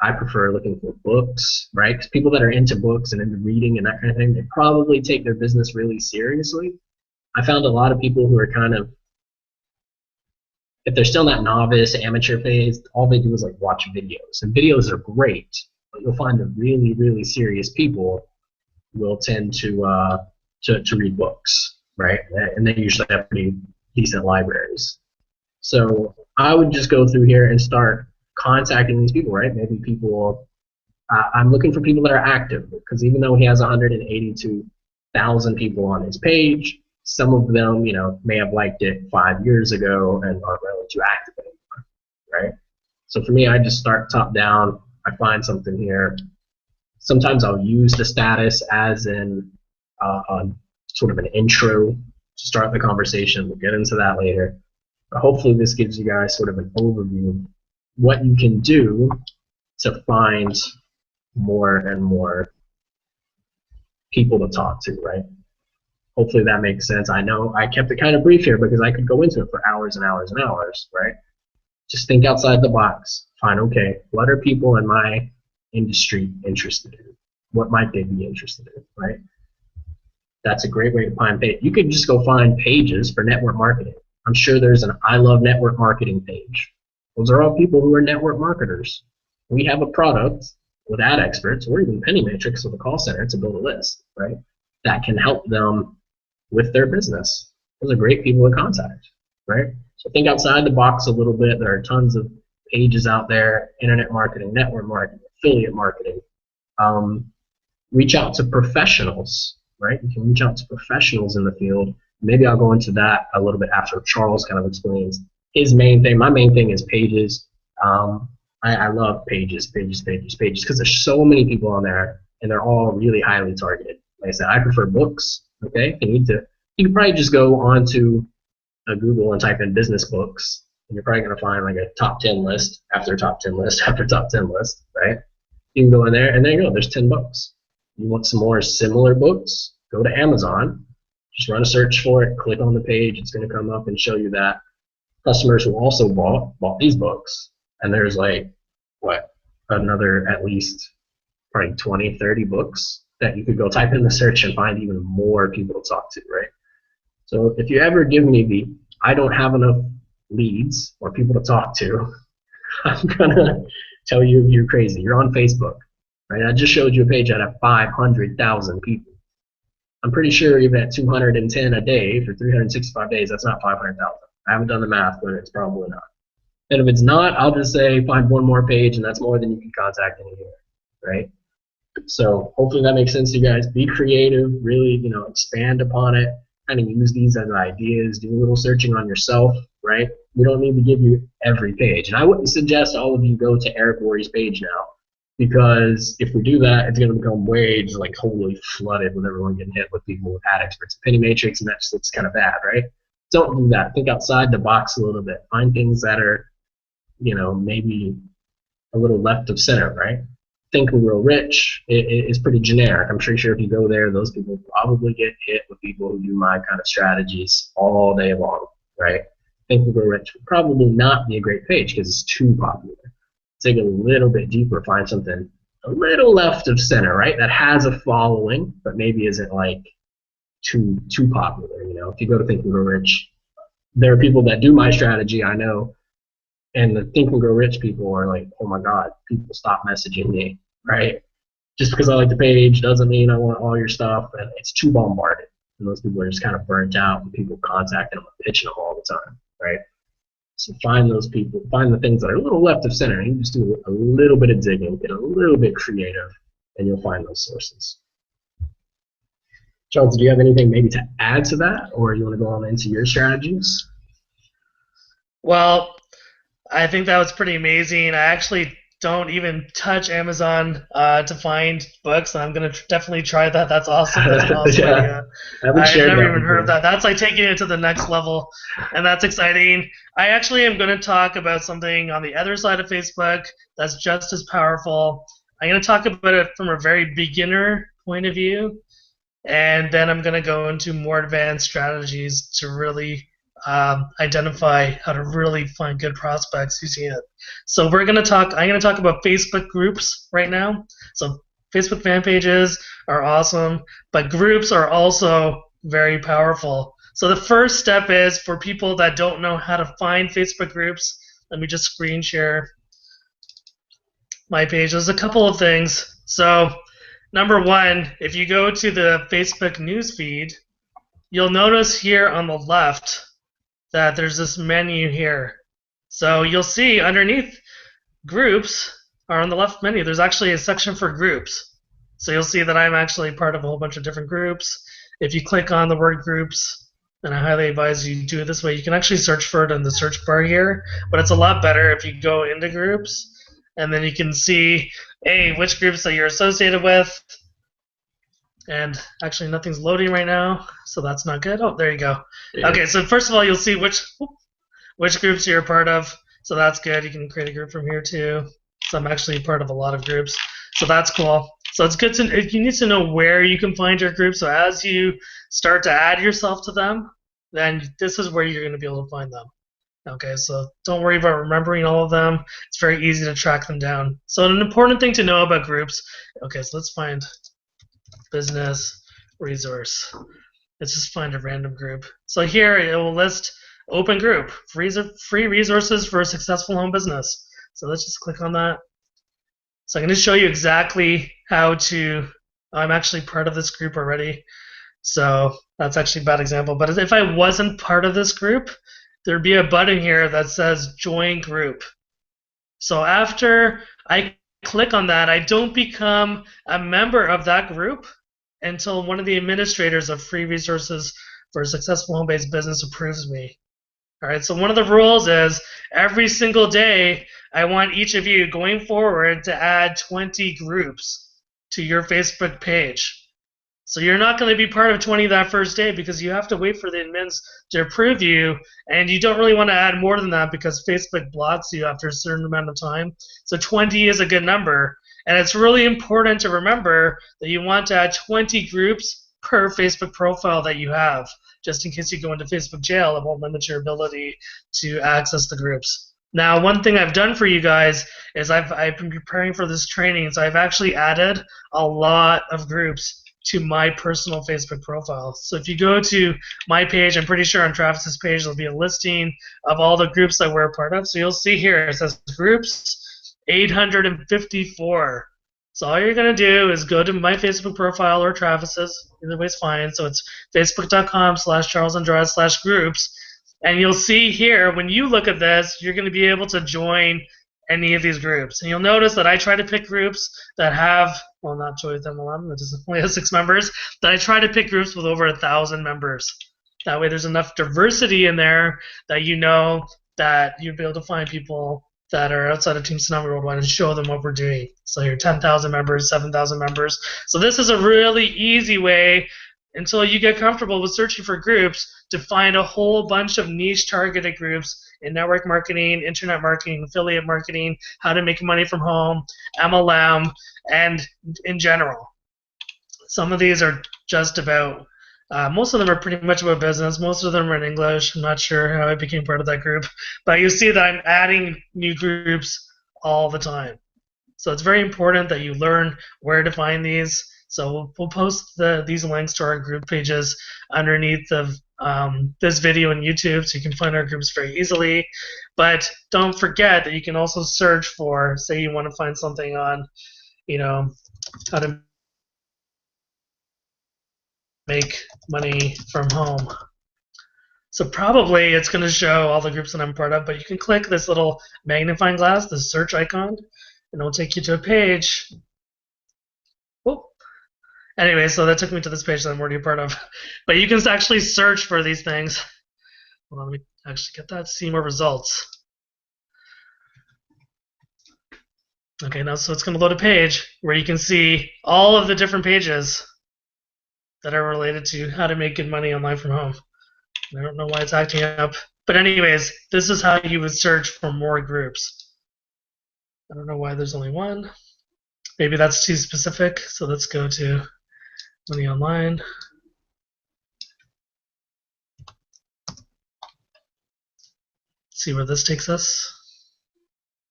I prefer looking for books, right? Because people that are into books and into reading and that kind of thing, they probably take their business really seriously. I found a lot of people who are kind of, if they're still in that novice, amateur phase, all they do is like watch videos. And videos are great, but you'll find that really, really serious people will tend to read books, right? And they usually have pretty decent libraries. So I would just go through here and start contacting these people, right? Maybe people, I'm looking for people that are active, because even though he has 182,000 people on his page, some of them, may have liked it 5 years ago and aren't really too active anymore, right? So for me, I just start top down. I find something here. Sometimes I'll use the status as in sort of an intro to start the conversation. We'll get into that later. But hopefully this gives you guys sort of an overview of what you can do to find more and more people to talk to, right? Hopefully that makes sense. I know I kept it kind of brief here because I could go into it for hours and hours and hours, right? Just think outside the box. Find, okay, what are people in my industry interested in? What might they be interested in, right? That's a great way to find page. You could just go find pages for network marketing. I'm sure there's an I love network marketing page. Those are all people who are network marketers. We have a product with ad experts or even Penny Matrix with a call center to build a list, right? That can help them with their business. Those are great people to contact, right? So think outside the box a little bit. There are tons of pages out there, internet marketing, network marketing, affiliate marketing. Reach out to professionals, right? You can reach out to professionals in the field. Maybe I'll go into that a little bit after Charles kind of explains his main thing. My main thing is pages. I love pages, because there's so many people on there, and they're all really highly targeted. Like I said, I prefer books. Okay, you can probably just go onto Google and type in business books, and you're probably going to find like a top 10 list after top 10 list after top 10 list, right? You can go in there, and there you go. There's 10 books. You want some more similar books? Go to Amazon Just run a search for it, click on the page, it's going to come up and show you that customers who also bought these books. And there's like, what, another at least probably 20, 30 books that you could go type in the search and find even more people to talk to, right? So if you ever give me the, I don't have enough leads or people to talk to, I'm gonna tell you you're crazy. You're on Facebook, right? I just showed you a page that had 500,000 people. I'm pretty sure even at 210 a day for 365 days, that's not 500,000. I haven't done the math, but it's probably not. And if it's not, I'll just say find one more page, and that's more than you can contact in a year, right? So hopefully that makes sense to you guys. Be creative, really, expand upon it, kind of use these as ideas, do a little searching on yourself, right? We don't need to give you every page. And I wouldn't suggest all of you go to Eric Worre's page now, because if we do that, it's going to become way just like totally flooded with everyone getting hit with people with ad experts, penny matrix, and that just looks kind of bad, right? Don't do that. Think outside the box a little bit. Find things that are, maybe a little left of center, right? Think and Grow Rich is pretty generic. I'm pretty sure if you go there, those people probably get hit with people who do my kind of strategies all day long, right? Think and Grow Rich would probably not be a great page because it's too popular. Dig a little bit deeper, find something a little left of center, right? That has a following, but maybe isn't like too popular. If you go to Think and Grow Rich, there are people that do my strategy, I know, and the Think and Grow Rich people are like, oh my God, people stop messaging me, right? Just because I like the page doesn't mean I want all your stuff, and it's too bombarded. And those people are just kind of burnt out, and people contacting them and pitching them all the time, right? So find those people, find the things that are a little left of center, and you just do a little bit of digging, get a little bit creative, and you'll find those sources. Charles, do you have anything maybe to add to that, or you want to go on into your strategies? Well, I think that was pretty amazing. I actually don't even touch Amazon to find books, and I'm going to definitely try that. That's awesome. That's an awesome idea. I've never even heard of that. That's like taking it to the next level, and that's exciting. I actually am going to talk about something on the other side of Facebook that's just as powerful. I'm going to talk about it from a very beginner point of view, and then I'm going to go into more advanced strategies to really identify how to really find good prospects using it. So I'm going to talk about Facebook groups right now. So Facebook fan pages are awesome, but groups are also very powerful. So the first step is for people that don't know how to find Facebook groups. Let me just screen share my page. There's a couple of things. So number one, if you go to the Facebook news feed, you'll notice here on the left that there's this menu here. So you'll see underneath groups are on the left menu. There's actually a section for groups. So you'll see that I'm actually part of a whole bunch of different groups. If you click on the word groups, and I highly advise you do it this way, you can actually search for it in the search bar here, but it's a lot better if you go into groups, and then you can see, which groups that you're associated with. And actually nothing's loading right now, so that's not good. Oh, there you go. Yeah. Okay, so first of all, you'll see which groups you're a part of, so that's good. You can create a group from here too. So I'm actually part of a lot of groups, so that's cool. So it's good you need to know where you can find your group, so as you start to add yourself to them, then this is where you're going to be able to find them. Okay, so don't worry about remembering all of them. It's very easy to track them down. So an important thing to know about groups, okay, so let's find business resource. Let's just find a random group. So here it will list open group, free resources for a successful home business. So let's just click on that. So I'm going to show you exactly how to, I'm actually part of this group already. So that's actually a bad example. But if I wasn't part of this group, there'd be a button here that says join group. So after I click on that, I don't become a member of that group until one of the administrators of free resources for a successful home-based business approves me. All right, so one of the rules is every single day I want each of you going forward to add 20 groups to your Facebook page. So you're not going to be part of 20 that first day because you have to wait for the admins to approve you, and you don't really want to add more than that because Facebook blocks you after a certain amount of time. So 20 is a good number, and it's really important to remember that you want to add 20 groups per Facebook profile that you have. Just in case you go into Facebook jail, it won't limit your ability to access the groups. Now, one thing I've done for you guys is I've been preparing for this training, so I've actually added a lot of groups to my personal Facebook profile. So if you go to my page, I'm pretty sure on Travis's page there'll be a listing of all the groups that we're a part of. So you'll see here it says groups 854. So all you're going to do is go to my Facebook profile or Travis's. Either way is fine. So it's facebook.com/CharlesAndrade/groups. And you'll see here, when you look at this, you're going to be able to join any of these groups. And you'll notice that I try to pick groups that have, well, not Joy with MLM, that only has 6 members, that I try to pick groups with over 1,000 members. That way there's enough diversity in there that you know that you'll be able to find people that are outside of Team Tsunami Worldwide and show them what we're doing. So you're 10,000 members, 7,000 members. So this is a really easy way, until you get comfortable with searching for groups, to find a whole bunch of niche targeted groups in network marketing, internet marketing, affiliate marketing, how to make money from home, MLM, and in general. Some of these are just about, most of them are pretty much about business. Most of them are in English. I'm not sure how I became part of that group. But you see that I'm adding new groups all the time. So it's very important that you learn where to find these. So we'll post these links to our group pages underneath of this video on YouTube, so you can find our groups very easily. But don't forget that you can also search for, say you want to find something on, how to make money from home. So probably it's going to show all the groups that I'm part of, but you can click this little magnifying glass, the search icon, and it'll take you to a page. Whoop. Anyway, so that took me to this page that I'm already a part of. But you can actually search for these things. Well, let me actually get that, see more results. Okay, now so it's going to load a page where you can see all of the different pages that are related to how to make good money online from home. I don't know why it's acting up. But anyways, this is how you would search for more groups. I don't know why there's only one. Maybe that's too specific, so let's go to Money Online. See where this takes us.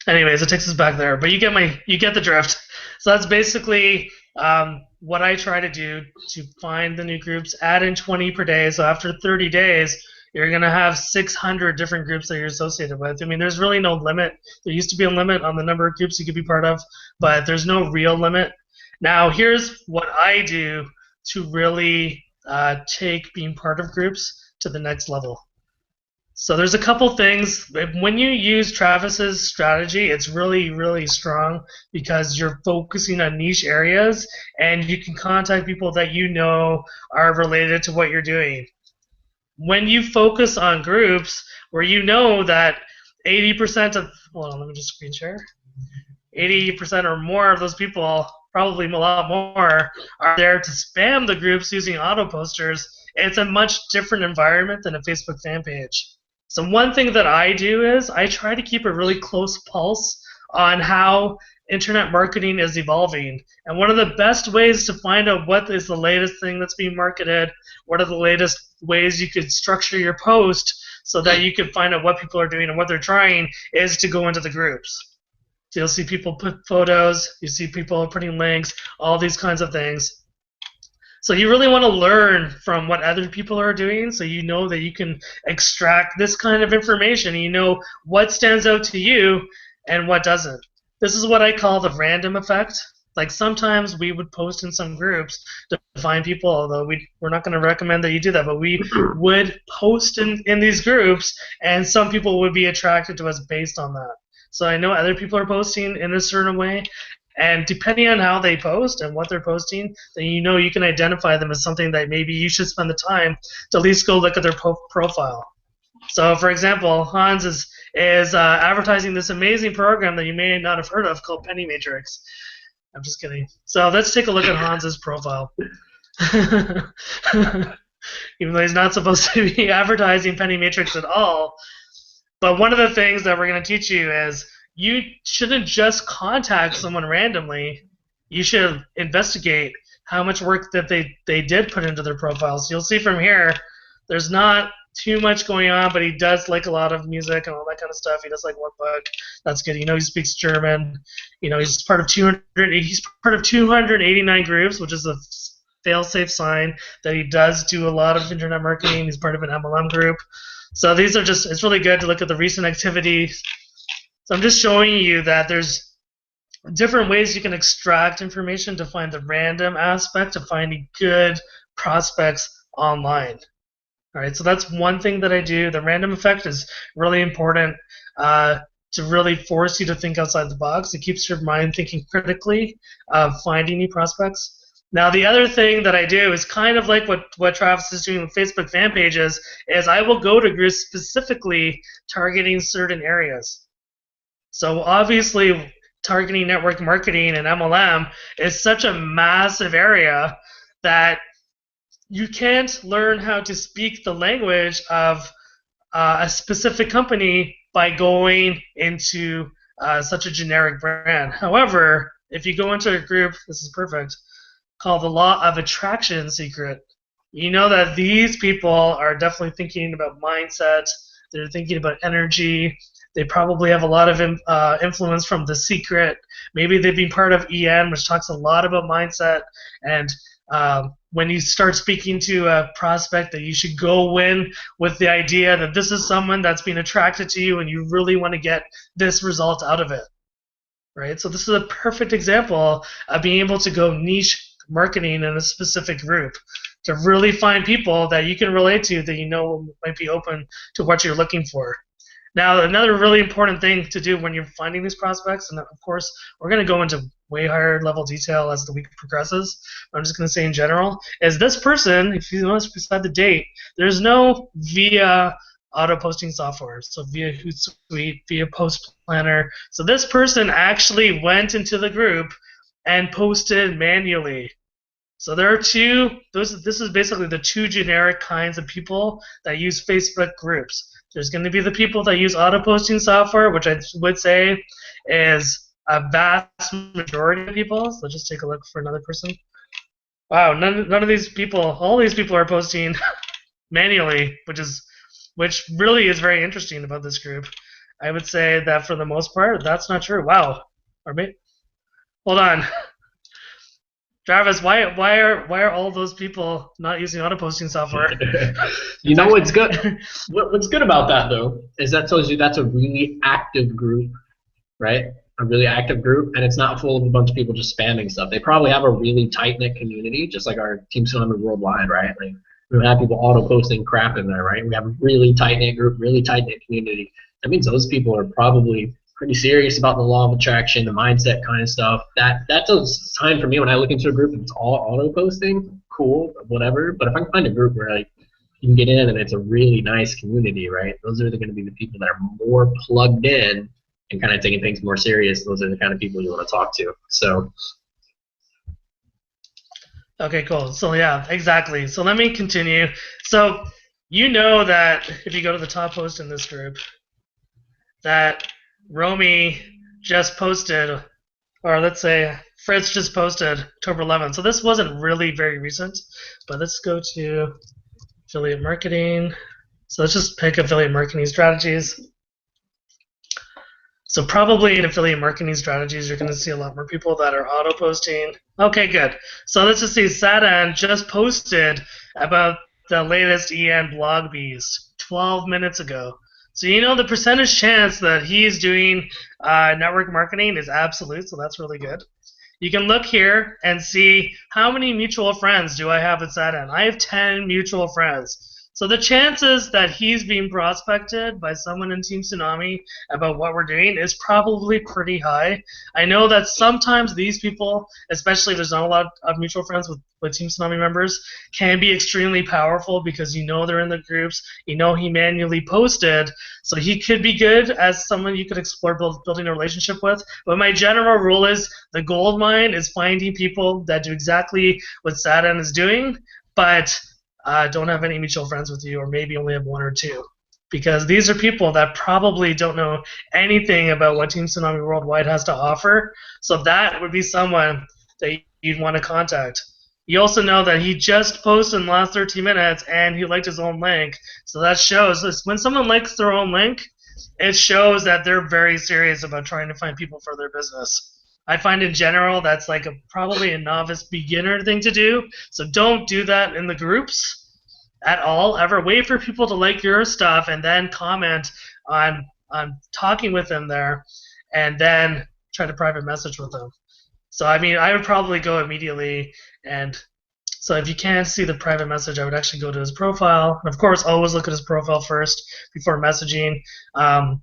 Anyways, it takes us back there, but you get the drift. So that's basically what I try to do to find the new groups. Add in 20 per day. So after 30 days, you're going to have 600 different groups that you're associated with. I mean, there's really no limit. There used to be a limit on the number of groups you could be part of, but there's no real limit. Now, here's what I do to really take being part of groups to the next level. So there's a couple things. When you use Travis's strategy, it's really, really strong because you're focusing on niche areas and you can contact people that you know are related to what you're doing. When you focus on groups where you know that 80% of, hold on, let me just screen share. 80% or more of those people, probably a lot more, are there to spam the groups using auto posters. It's a much different environment than a Facebook fan page. So one thing that I do is I try to keep a really close pulse on how internet marketing is evolving. And one of the best ways to find out what is the latest thing that's being marketed, what are the latest ways you could structure your post so that you can find out what people are doing and what they're trying, is to go into the groups. So you'll see people put photos, you see people putting links, all these kinds of things. So you really want to learn from what other people are doing so you know that you can extract this kind of information and you know what stands out to you and what doesn't. This is what I call the random effect. Like sometimes we would post in some groups to find people, although we're not going to recommend that you do that, but we would post in these groups and some people would be attracted to us based on that. So I know other people are posting in a certain way, and depending on how they post and what they're posting, then you know you can identify them as something that maybe you should spend the time to at least go look at their profile. So, for example, Hans is advertising this amazing program that you may not have heard of called Penny Matrix. I'm just kidding. So let's take a look at Hans's profile. Even though he's not supposed to be advertising Penny Matrix at all. But one of the things that we're going to teach you is you shouldn't just contact someone randomly. You should investigate how much work that they did put into their profiles. You'll see from here, there's not too much going on, but he does like a lot of music and all that kind of stuff. He does like one book. That's good. He speaks German. He's part of 200. He's part of 289 groups, which is a fail-safe sign that he does do a lot of internet marketing. He's part of an MLM group. So these are just, it's really good to look at the recent activities. So I'm just showing you that there's different ways you can extract information to find the random aspect of finding good prospects online. All right, so that's one thing that I do. The random effect is really important to really force you to think outside the box. It keeps your mind thinking critically of finding new prospects. Now, the other thing that I do is kind of like what Travis is doing with Facebook fan pages, is I will go to groups specifically targeting certain areas. So obviously, targeting network marketing and MLM is such a massive area that you can't learn how to speak the language of a specific company by going into such a generic brand. However, if you go into a group, this is perfect, called the Law of Attraction Secret, you know that these people are definitely thinking about mindset. They're thinking about energy. They probably have a lot of influence from The Secret. Maybe they've been part of EN, which talks a lot about mindset. And when you start speaking to a prospect, that you should go in with the idea that this is someone that's been attracted to you and you really want to get this result out of it. Right? So this is a perfect example of being able to go niche marketing in a specific group to really find people that you can relate to, that you know might be open to what you're looking for. Now, another really important thing to do when you're finding these prospects, and of course, we're going to go into way higher level detail as the week progresses, but I'm just going to say in general, is this person, if you notice beside the date, there's no via auto posting software, so via Hootsuite, via Post Planner. So this person actually went into the group and posted manually. So there are this is basically the two generic kinds of people that use Facebook groups. There's going to be the people that use auto-posting software, which I would say is a vast majority of people. So let's just take a look for another person. Wow, none of these people, all these people are posting manually, which really is very interesting about this group. I would say that for the most part, that's not true. Wow. Hold on. Travis, why are all those people not using auto posting software? You know what's good? What's good about that though is that tells you that's a really active group, right? A really active group, and it's not full of a bunch of people just spamming stuff. They probably have a really tight knit community, just like our Team Tsunami worldwide, right? Like we don't have people auto posting crap in there, right? We have a really tight knit group, really tight knit community. That means those people are probably pretty serious about the law of attraction, the mindset kind of stuff. That's a sign for me when I look into a group and it's all auto posting, cool, whatever. But if I can find a group where like you can get in and it's a really nice community, right? Those are going to be the people that are more plugged in and kind of taking things more serious. Those are the kind of people you want to talk to. So. Okay, cool. So yeah, exactly. So let me continue. So you know that if you go to the top post in this group, that Romy just posted, or let's say Fritz just posted October 11th. So this wasn't really very recent, but let's go to affiliate marketing. So let's just pick affiliate marketing strategies. So probably in affiliate marketing strategies, you're going to see a lot more people that are auto posting. Okay, good. So let's just see, Sadan just posted about the latest EN blog beast 12 minutes ago. So you know the percentage chance that he's doing network marketing is absolute, so that's really good. You can look here and see how many mutual friends do I have with Sadan. I have 10 mutual friends. So the chances that he's being prospected by someone in Team Tsunami about what we're doing is probably pretty high. I know that sometimes these people, especially if there's not a lot of mutual friends with Team Tsunami members, can be extremely powerful because you know they're in the groups, you know he manually posted, so he could be good as someone you could explore building a relationship with. But my general rule is the gold mine is finding people that do exactly what Sadan is doing, but don't have any mutual friends with you, or maybe only have one or two. Because these are people that probably don't know anything about what Team Tsunami Worldwide has to offer. So that would be someone that you'd want to contact. You also know that he just posted in the last 13 minutes and he liked his own link. So that shows this, when someone likes their own link, it shows that they're very serious about trying to find people for their business. I find in general that's like probably a novice beginner thing to do. So don't do that in the groups at all. Ever wait for people to like your stuff and then comment on talking with them there, and then try to private message with them. So I mean, I would probably go immediately, and so if you can't see the private message, I would actually go to his profile. And of course, always look at his profile first before messaging. Um,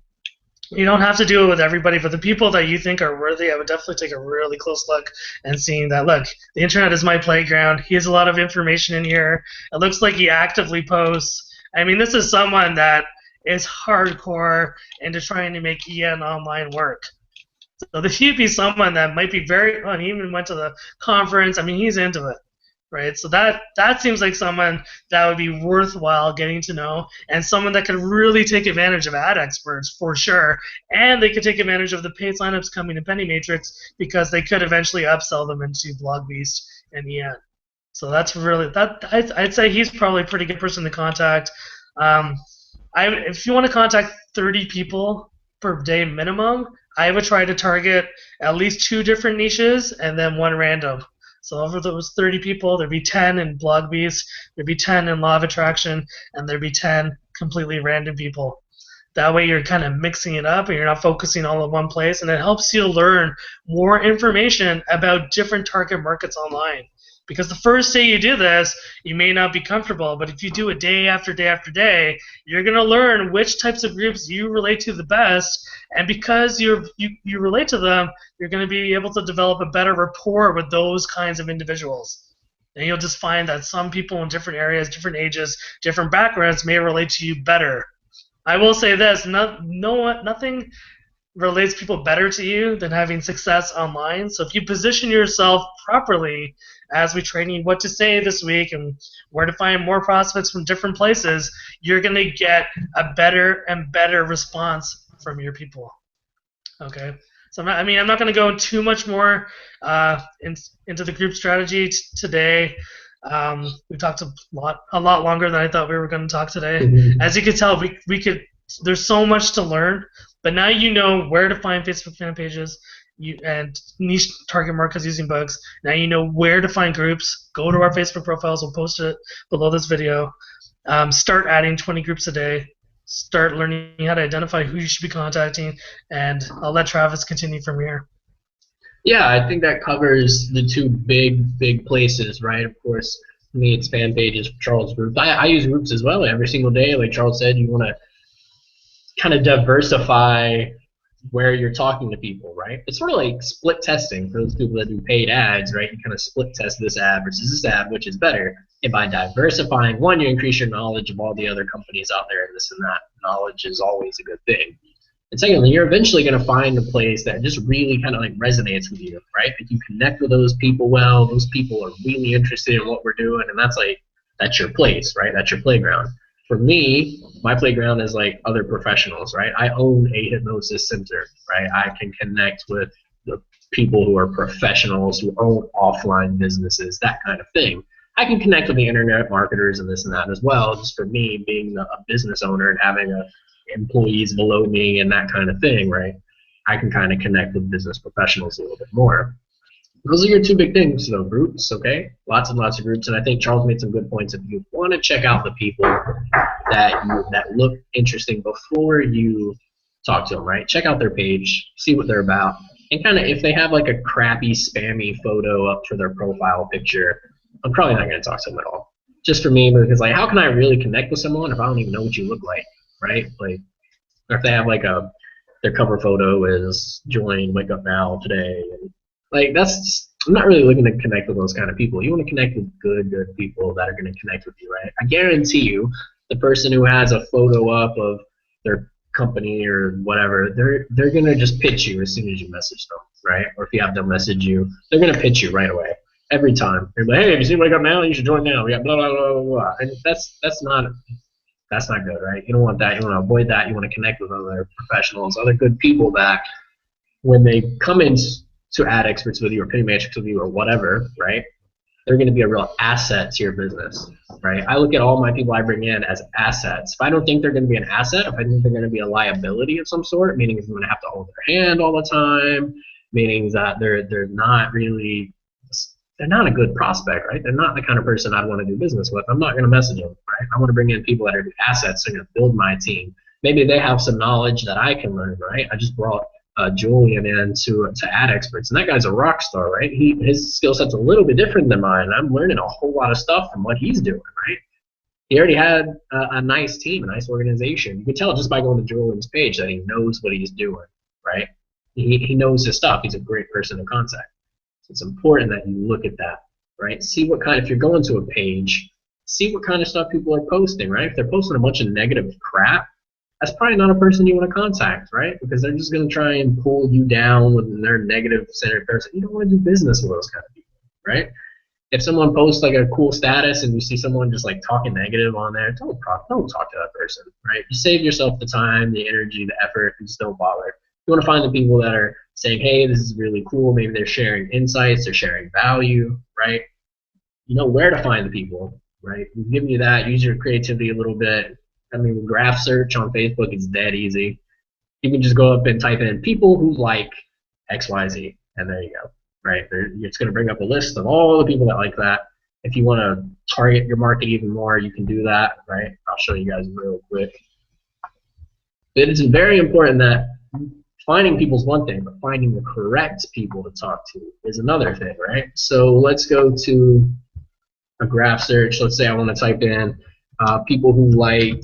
you don't have to do it with everybody, but the people that you think are worthy, I would definitely take a really close look and seeing that, look, the internet is my playground. He has a lot of information in here. It looks like he actively posts. I mean, this is someone that is hardcore into trying to make EN online work. So this would be someone that might be very, oh, and he even went to the conference. I mean, he's into it, right? So that seems like someone that would be worthwhile getting to know, and someone that could really take advantage of ad experts for sure, and they could take advantage of the paid signups coming to Penny Matrix because they could eventually upsell them into BlogBeast in the end. So that's really that. I'd say he's probably a pretty good person to contact. Um, if you want to contact 30 people per day minimum, I would try to target at least 2 different niches and then 1 random. So over those 30 people, there'd be 10 in BlogBeast, there'd be 10 in Law of Attraction, and there'd be 10 completely random people. That way you're kind of mixing it up and you're not focusing all in one place, and it helps you learn more information about different target markets online. Because the first day you do this, you may not be comfortable, but if you do it day after day after day, you're going to learn which types of groups you relate to the best, and because you relate to them, you're going to be able to develop a better rapport with those kinds of individuals. And you'll just find that some people in different areas, different ages, different backgrounds may relate to you better. I will say this, nothing relates people better to you than having success online. So if you position yourself properly as we train you what to say this week and where to find more prospects from different places, you're going to get a better and better response from your people. Okay. So I'm not going to go too much more into the group strategy today. We talked a lot longer than I thought we were going to talk today. Mm-hmm. As you can tell, we could. There's so much to learn, but now you know where to find Facebook fan pages and niche target markets using bugs. Now you know where to find groups. Go to our Facebook profiles. We'll post it below this video. Start adding 20 groups a day. Start learning how to identify who you should be contacting, and I'll let Travis continue from here. Yeah, I think that covers the 2 big places, right? Of course, for me, it's fan pages for Charles' groups. I use groups as well every single day. Like Charles said, you want to kind of diversify where you're talking to people, right? It's sort of like split testing for those people that do paid ads, right? You kind of split test this ad versus this ad, which is better. And by diversifying, one, you increase your knowledge of all the other companies out there and this and that. Knowledge is always a good thing. And secondly, you're eventually going to find a place that just really kind of like resonates with you, right? Like you connect with those people well. Those people are really interested in what we're doing, and that's your place, right? That's your playground. For me, my playground is like other professionals, right? I own a hypnosis center, right? I can connect with the people who are professionals who own offline businesses, that kind of thing. I can connect with the internet marketers and this and that as well. Just for me, being a business owner and having employees below me and that kind of thing, right? I can kind of connect with business professionals a little bit more. Those are your 2 big things, though, groups, okay? Lots and lots of groups, and I think Charles made some good points. If you want to check out the people that look interesting before you talk to them, right? Check out their page, see what they're about, and kind of if they have like a crappy, spammy photo up for their profile picture, I'm probably not going to talk to them at all. Just for me, because like, how can I really connect with someone if I don't even know what you look like, right? Like, or if they have like their cover photo is join, wake up now today, and like I'm not really looking to connect with those kind of people. You want to connect with good people that are going to connect with you, right? I guarantee you, the person who has a photo up of their company or whatever, they're going to just pitch you as soon as you message them, right? Or if you have them message you, they're going to pitch you right away. Every time. They're like, hey, have you seen Wake Up Now? You should join now. We got blah, blah, blah, blah, blah. And that's not good, right? You don't want that. You want to avoid that. You want to connect with other professionals, other good people that when they come in to ad experts with you or penny matrix with you or whatever, right, they're going to be a real asset to your business, right? I look at all my people I bring in as assets. If I don't think they're going to be an asset, if I think they're going to be a liability of some sort, meaning I'm going to have to hold their hand all the time, meaning that they're not really, they're not a good prospect, right? They're not the kind of person I'd want to do business with. I'm not going to message them, right? I want to bring in people that are assets. They're going to build my team. Maybe they have some knowledge that I can learn, right? I just brought Julian in to ad experts, and that guy's a rock star, right? His skill set's a little bit different than mine. I'm learning a whole lot of stuff from what he's doing, right? He already had a nice team, a nice organization. You can tell just by going to Julian's page that he knows what he's doing, right? He knows his stuff. He's a great person to contact. So it's important that you look at that, right? See what kind, if you're going to a page, see what kind of stuff people are posting, right? If they're posting a bunch of negative crap, that's probably not a person you want to contact, right? Because they're just going to try and pull you down with their negative-centered person. You don't want to do business with those kind of people, right? If someone posts like a cool status and you see someone just like talking negative on there, don't talk to that person, right? You save yourself the time, the energy, the effort, and just don't bother. You want to find the people that are saying, hey, this is really cool. Maybe they're sharing insights, they're sharing value, right? You know where to find the people, right? We'll give you that. Use your creativity a little bit. I mean, graph search on Facebook is dead easy. You can just go up and type in people who like XYZ, and there you go, right? It's going to bring up a list of all the people that like that. If you want to target your market even more, you can do that, right? I'll show you guys real quick. But it's very important that finding people is one thing, but finding the correct people to talk to is another thing, right? So let's go to a graph search. Let's say I want to type in people who like.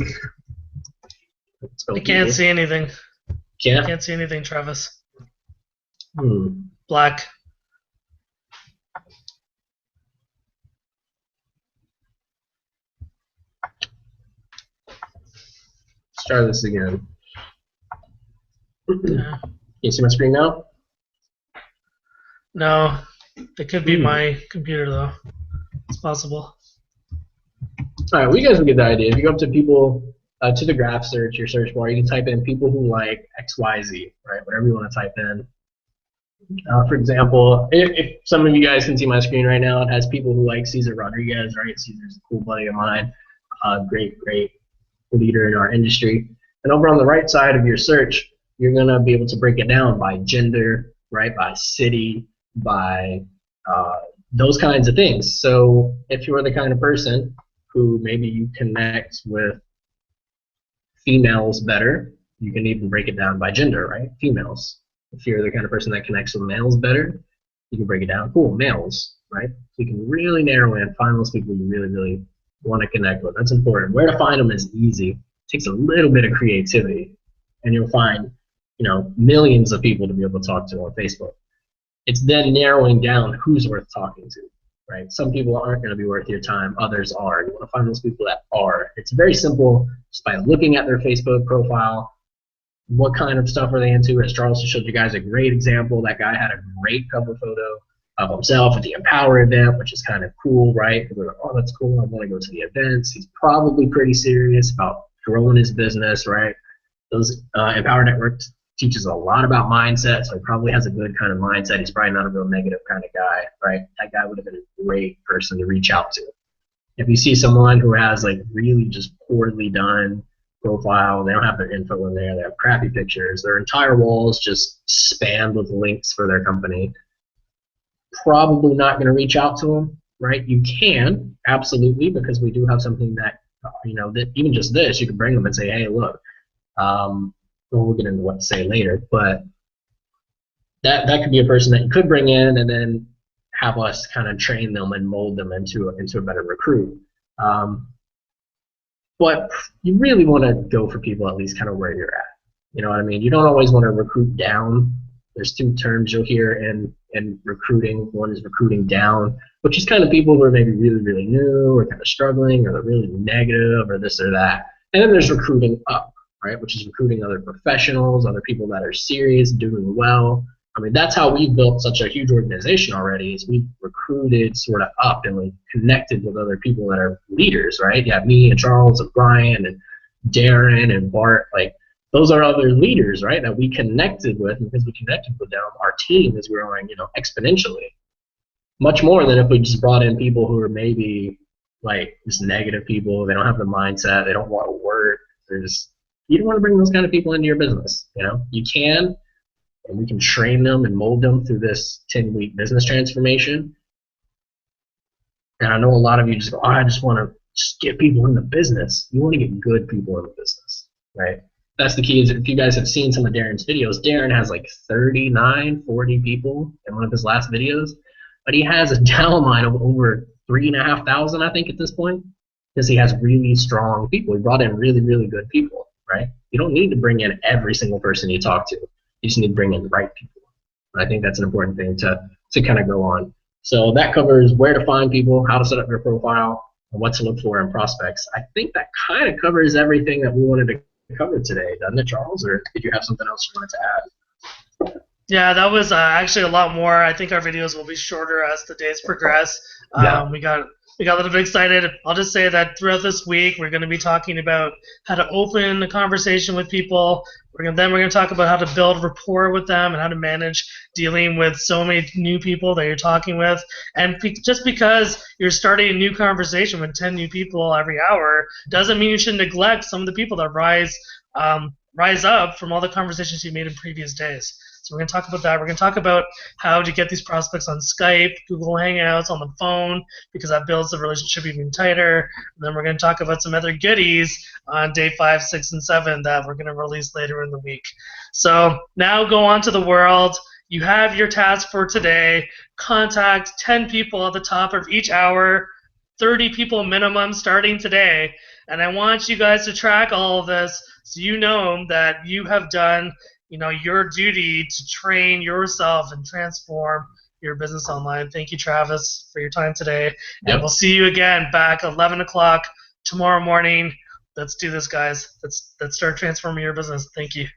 I can't see anything. Can't? I can't see anything, Travis. Hmm. Black. Let's try this again. Yeah. Can you see my screen now? No, it could be my computer though. It's possible. All right, well, you guys will get the idea. If you go up to people, to the graph search, your search bar, you can type in people who like XYZ, right? Whatever you want to type in. For example, if some of you guys can see my screen right now, it has people who like Cesar Rodriguez, right? Cesar's a cool buddy of mine, great leader in our industry. And over on the right side of your search, you're going to be able to break it down by gender, right? By city, by those kinds of things. So if you're the kind of person who maybe you connect with females better, you can even break it down by gender, right? Females. If you're the kind of person that connects with males better, you can break it down. Cool, males, right? So you can really narrow in, find those people you really, really want to connect with. That's important. Where to find them is easy. It takes a little bit of creativity, and you'll find, millions of people to be able to talk to on Facebook. It's then narrowing down who's worth talking to, right? Some people aren't going to be worth your time. Others are. You want to find those people that are. It's very simple, just by looking at their Facebook profile. What kind of stuff are they into? As Charles showed you guys a great example. That guy had a great cover photo of himself at the Empower event, which is kind of cool, right? We're like, oh, that's cool. I want to go to the events. He's probably pretty serious about growing his business, right? Those Empower Network teaches a lot about mindset, so he probably has a good kind of mindset. He's probably not a real negative kind of guy, right? That guy would have been a great person to reach out to. If you see someone who has like really just poorly done profile, they don't have their info in there, they have crappy pictures, their entire walls just spammed with links for their company, probably not going to reach out to them, right? You can, absolutely, because we do have something that, that even just this, you can bring them and say, hey, look, we'll get into what to say later, but that could be a person that you could bring in and then have us kind of train them and mold them into a better recruit. But you really want to go for people at least kind of where you're at. You know what I mean? You don't always want to recruit down. There's two terms you'll hear in recruiting. One is recruiting down, which is kind of people who are maybe really, really new or kind of struggling or they're really negative or this or that. And then there's recruiting up, right, which is recruiting other professionals, other people that are serious, doing well. I mean, that's how we've built such a huge organization already, is we've recruited sort of up and like connected with other people that are leaders, right? You have me and Charles and Brian and Darren and Bart. Like, those are other leaders, right, that we connected with, and because we connected with them, our team is growing, exponentially. Much more than if we just brought in people who are maybe like just negative people. They don't have the mindset. They don't want to work. They're just you don't want to bring those kind of people into your business. You know, you can, and we can train them and mold them through this 10-week business transformation. And I know a lot of you just go, oh, I just want to just get people in the business. You want to get good people in the business, right? That's the key. Is if you guys have seen some of Darren's videos, Darren has like 39, 40 people in one of his last videos, but he has a downline of over 3,500, I think, at this point, because he has really strong people. He brought in really, really good people, right? You don't need to bring in every single person you talk to. You just need to bring in the right people. I think that's an important thing to kind of go on. So that covers where to find people, how to set up your profile, and what to look for in prospects. I think that kind of covers everything that we wanted to cover today, doesn't it, Charles? Or did you have something else you wanted to add? Yeah, that was actually a lot more. I think our videos will be shorter as the days progress. Yeah. We got a little bit excited. I'll just say that throughout this week, we're going to be talking about how to open the conversation with people. We're going to talk about how to build rapport with them and how to manage dealing with so many new people that you're talking with. And just because you're starting a new conversation with 10 new people every hour doesn't mean you should neglect some of the people that rise up from all the conversations you made in previous days. So we're going to talk about that. We're going to talk about how to get these prospects on Skype, Google Hangouts, on the phone, because that builds the relationship even tighter. And then we're going to talk about some other goodies on day 5, 6, and 7 that we're going to release later in the week. So now go on to the world. You have your task for today. Contact 10 people at the top of each hour, 30 people minimum starting today. And I want you guys to track all of this so you know that you have done your duty to train yourself and transform your business online. Thank you, Travis, for your time today. And Yep. we'll see you again back 11 o'clock tomorrow morning. Let's do this, guys. Let's start transforming your business. Thank you.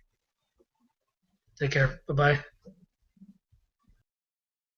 Take care. Bye-bye.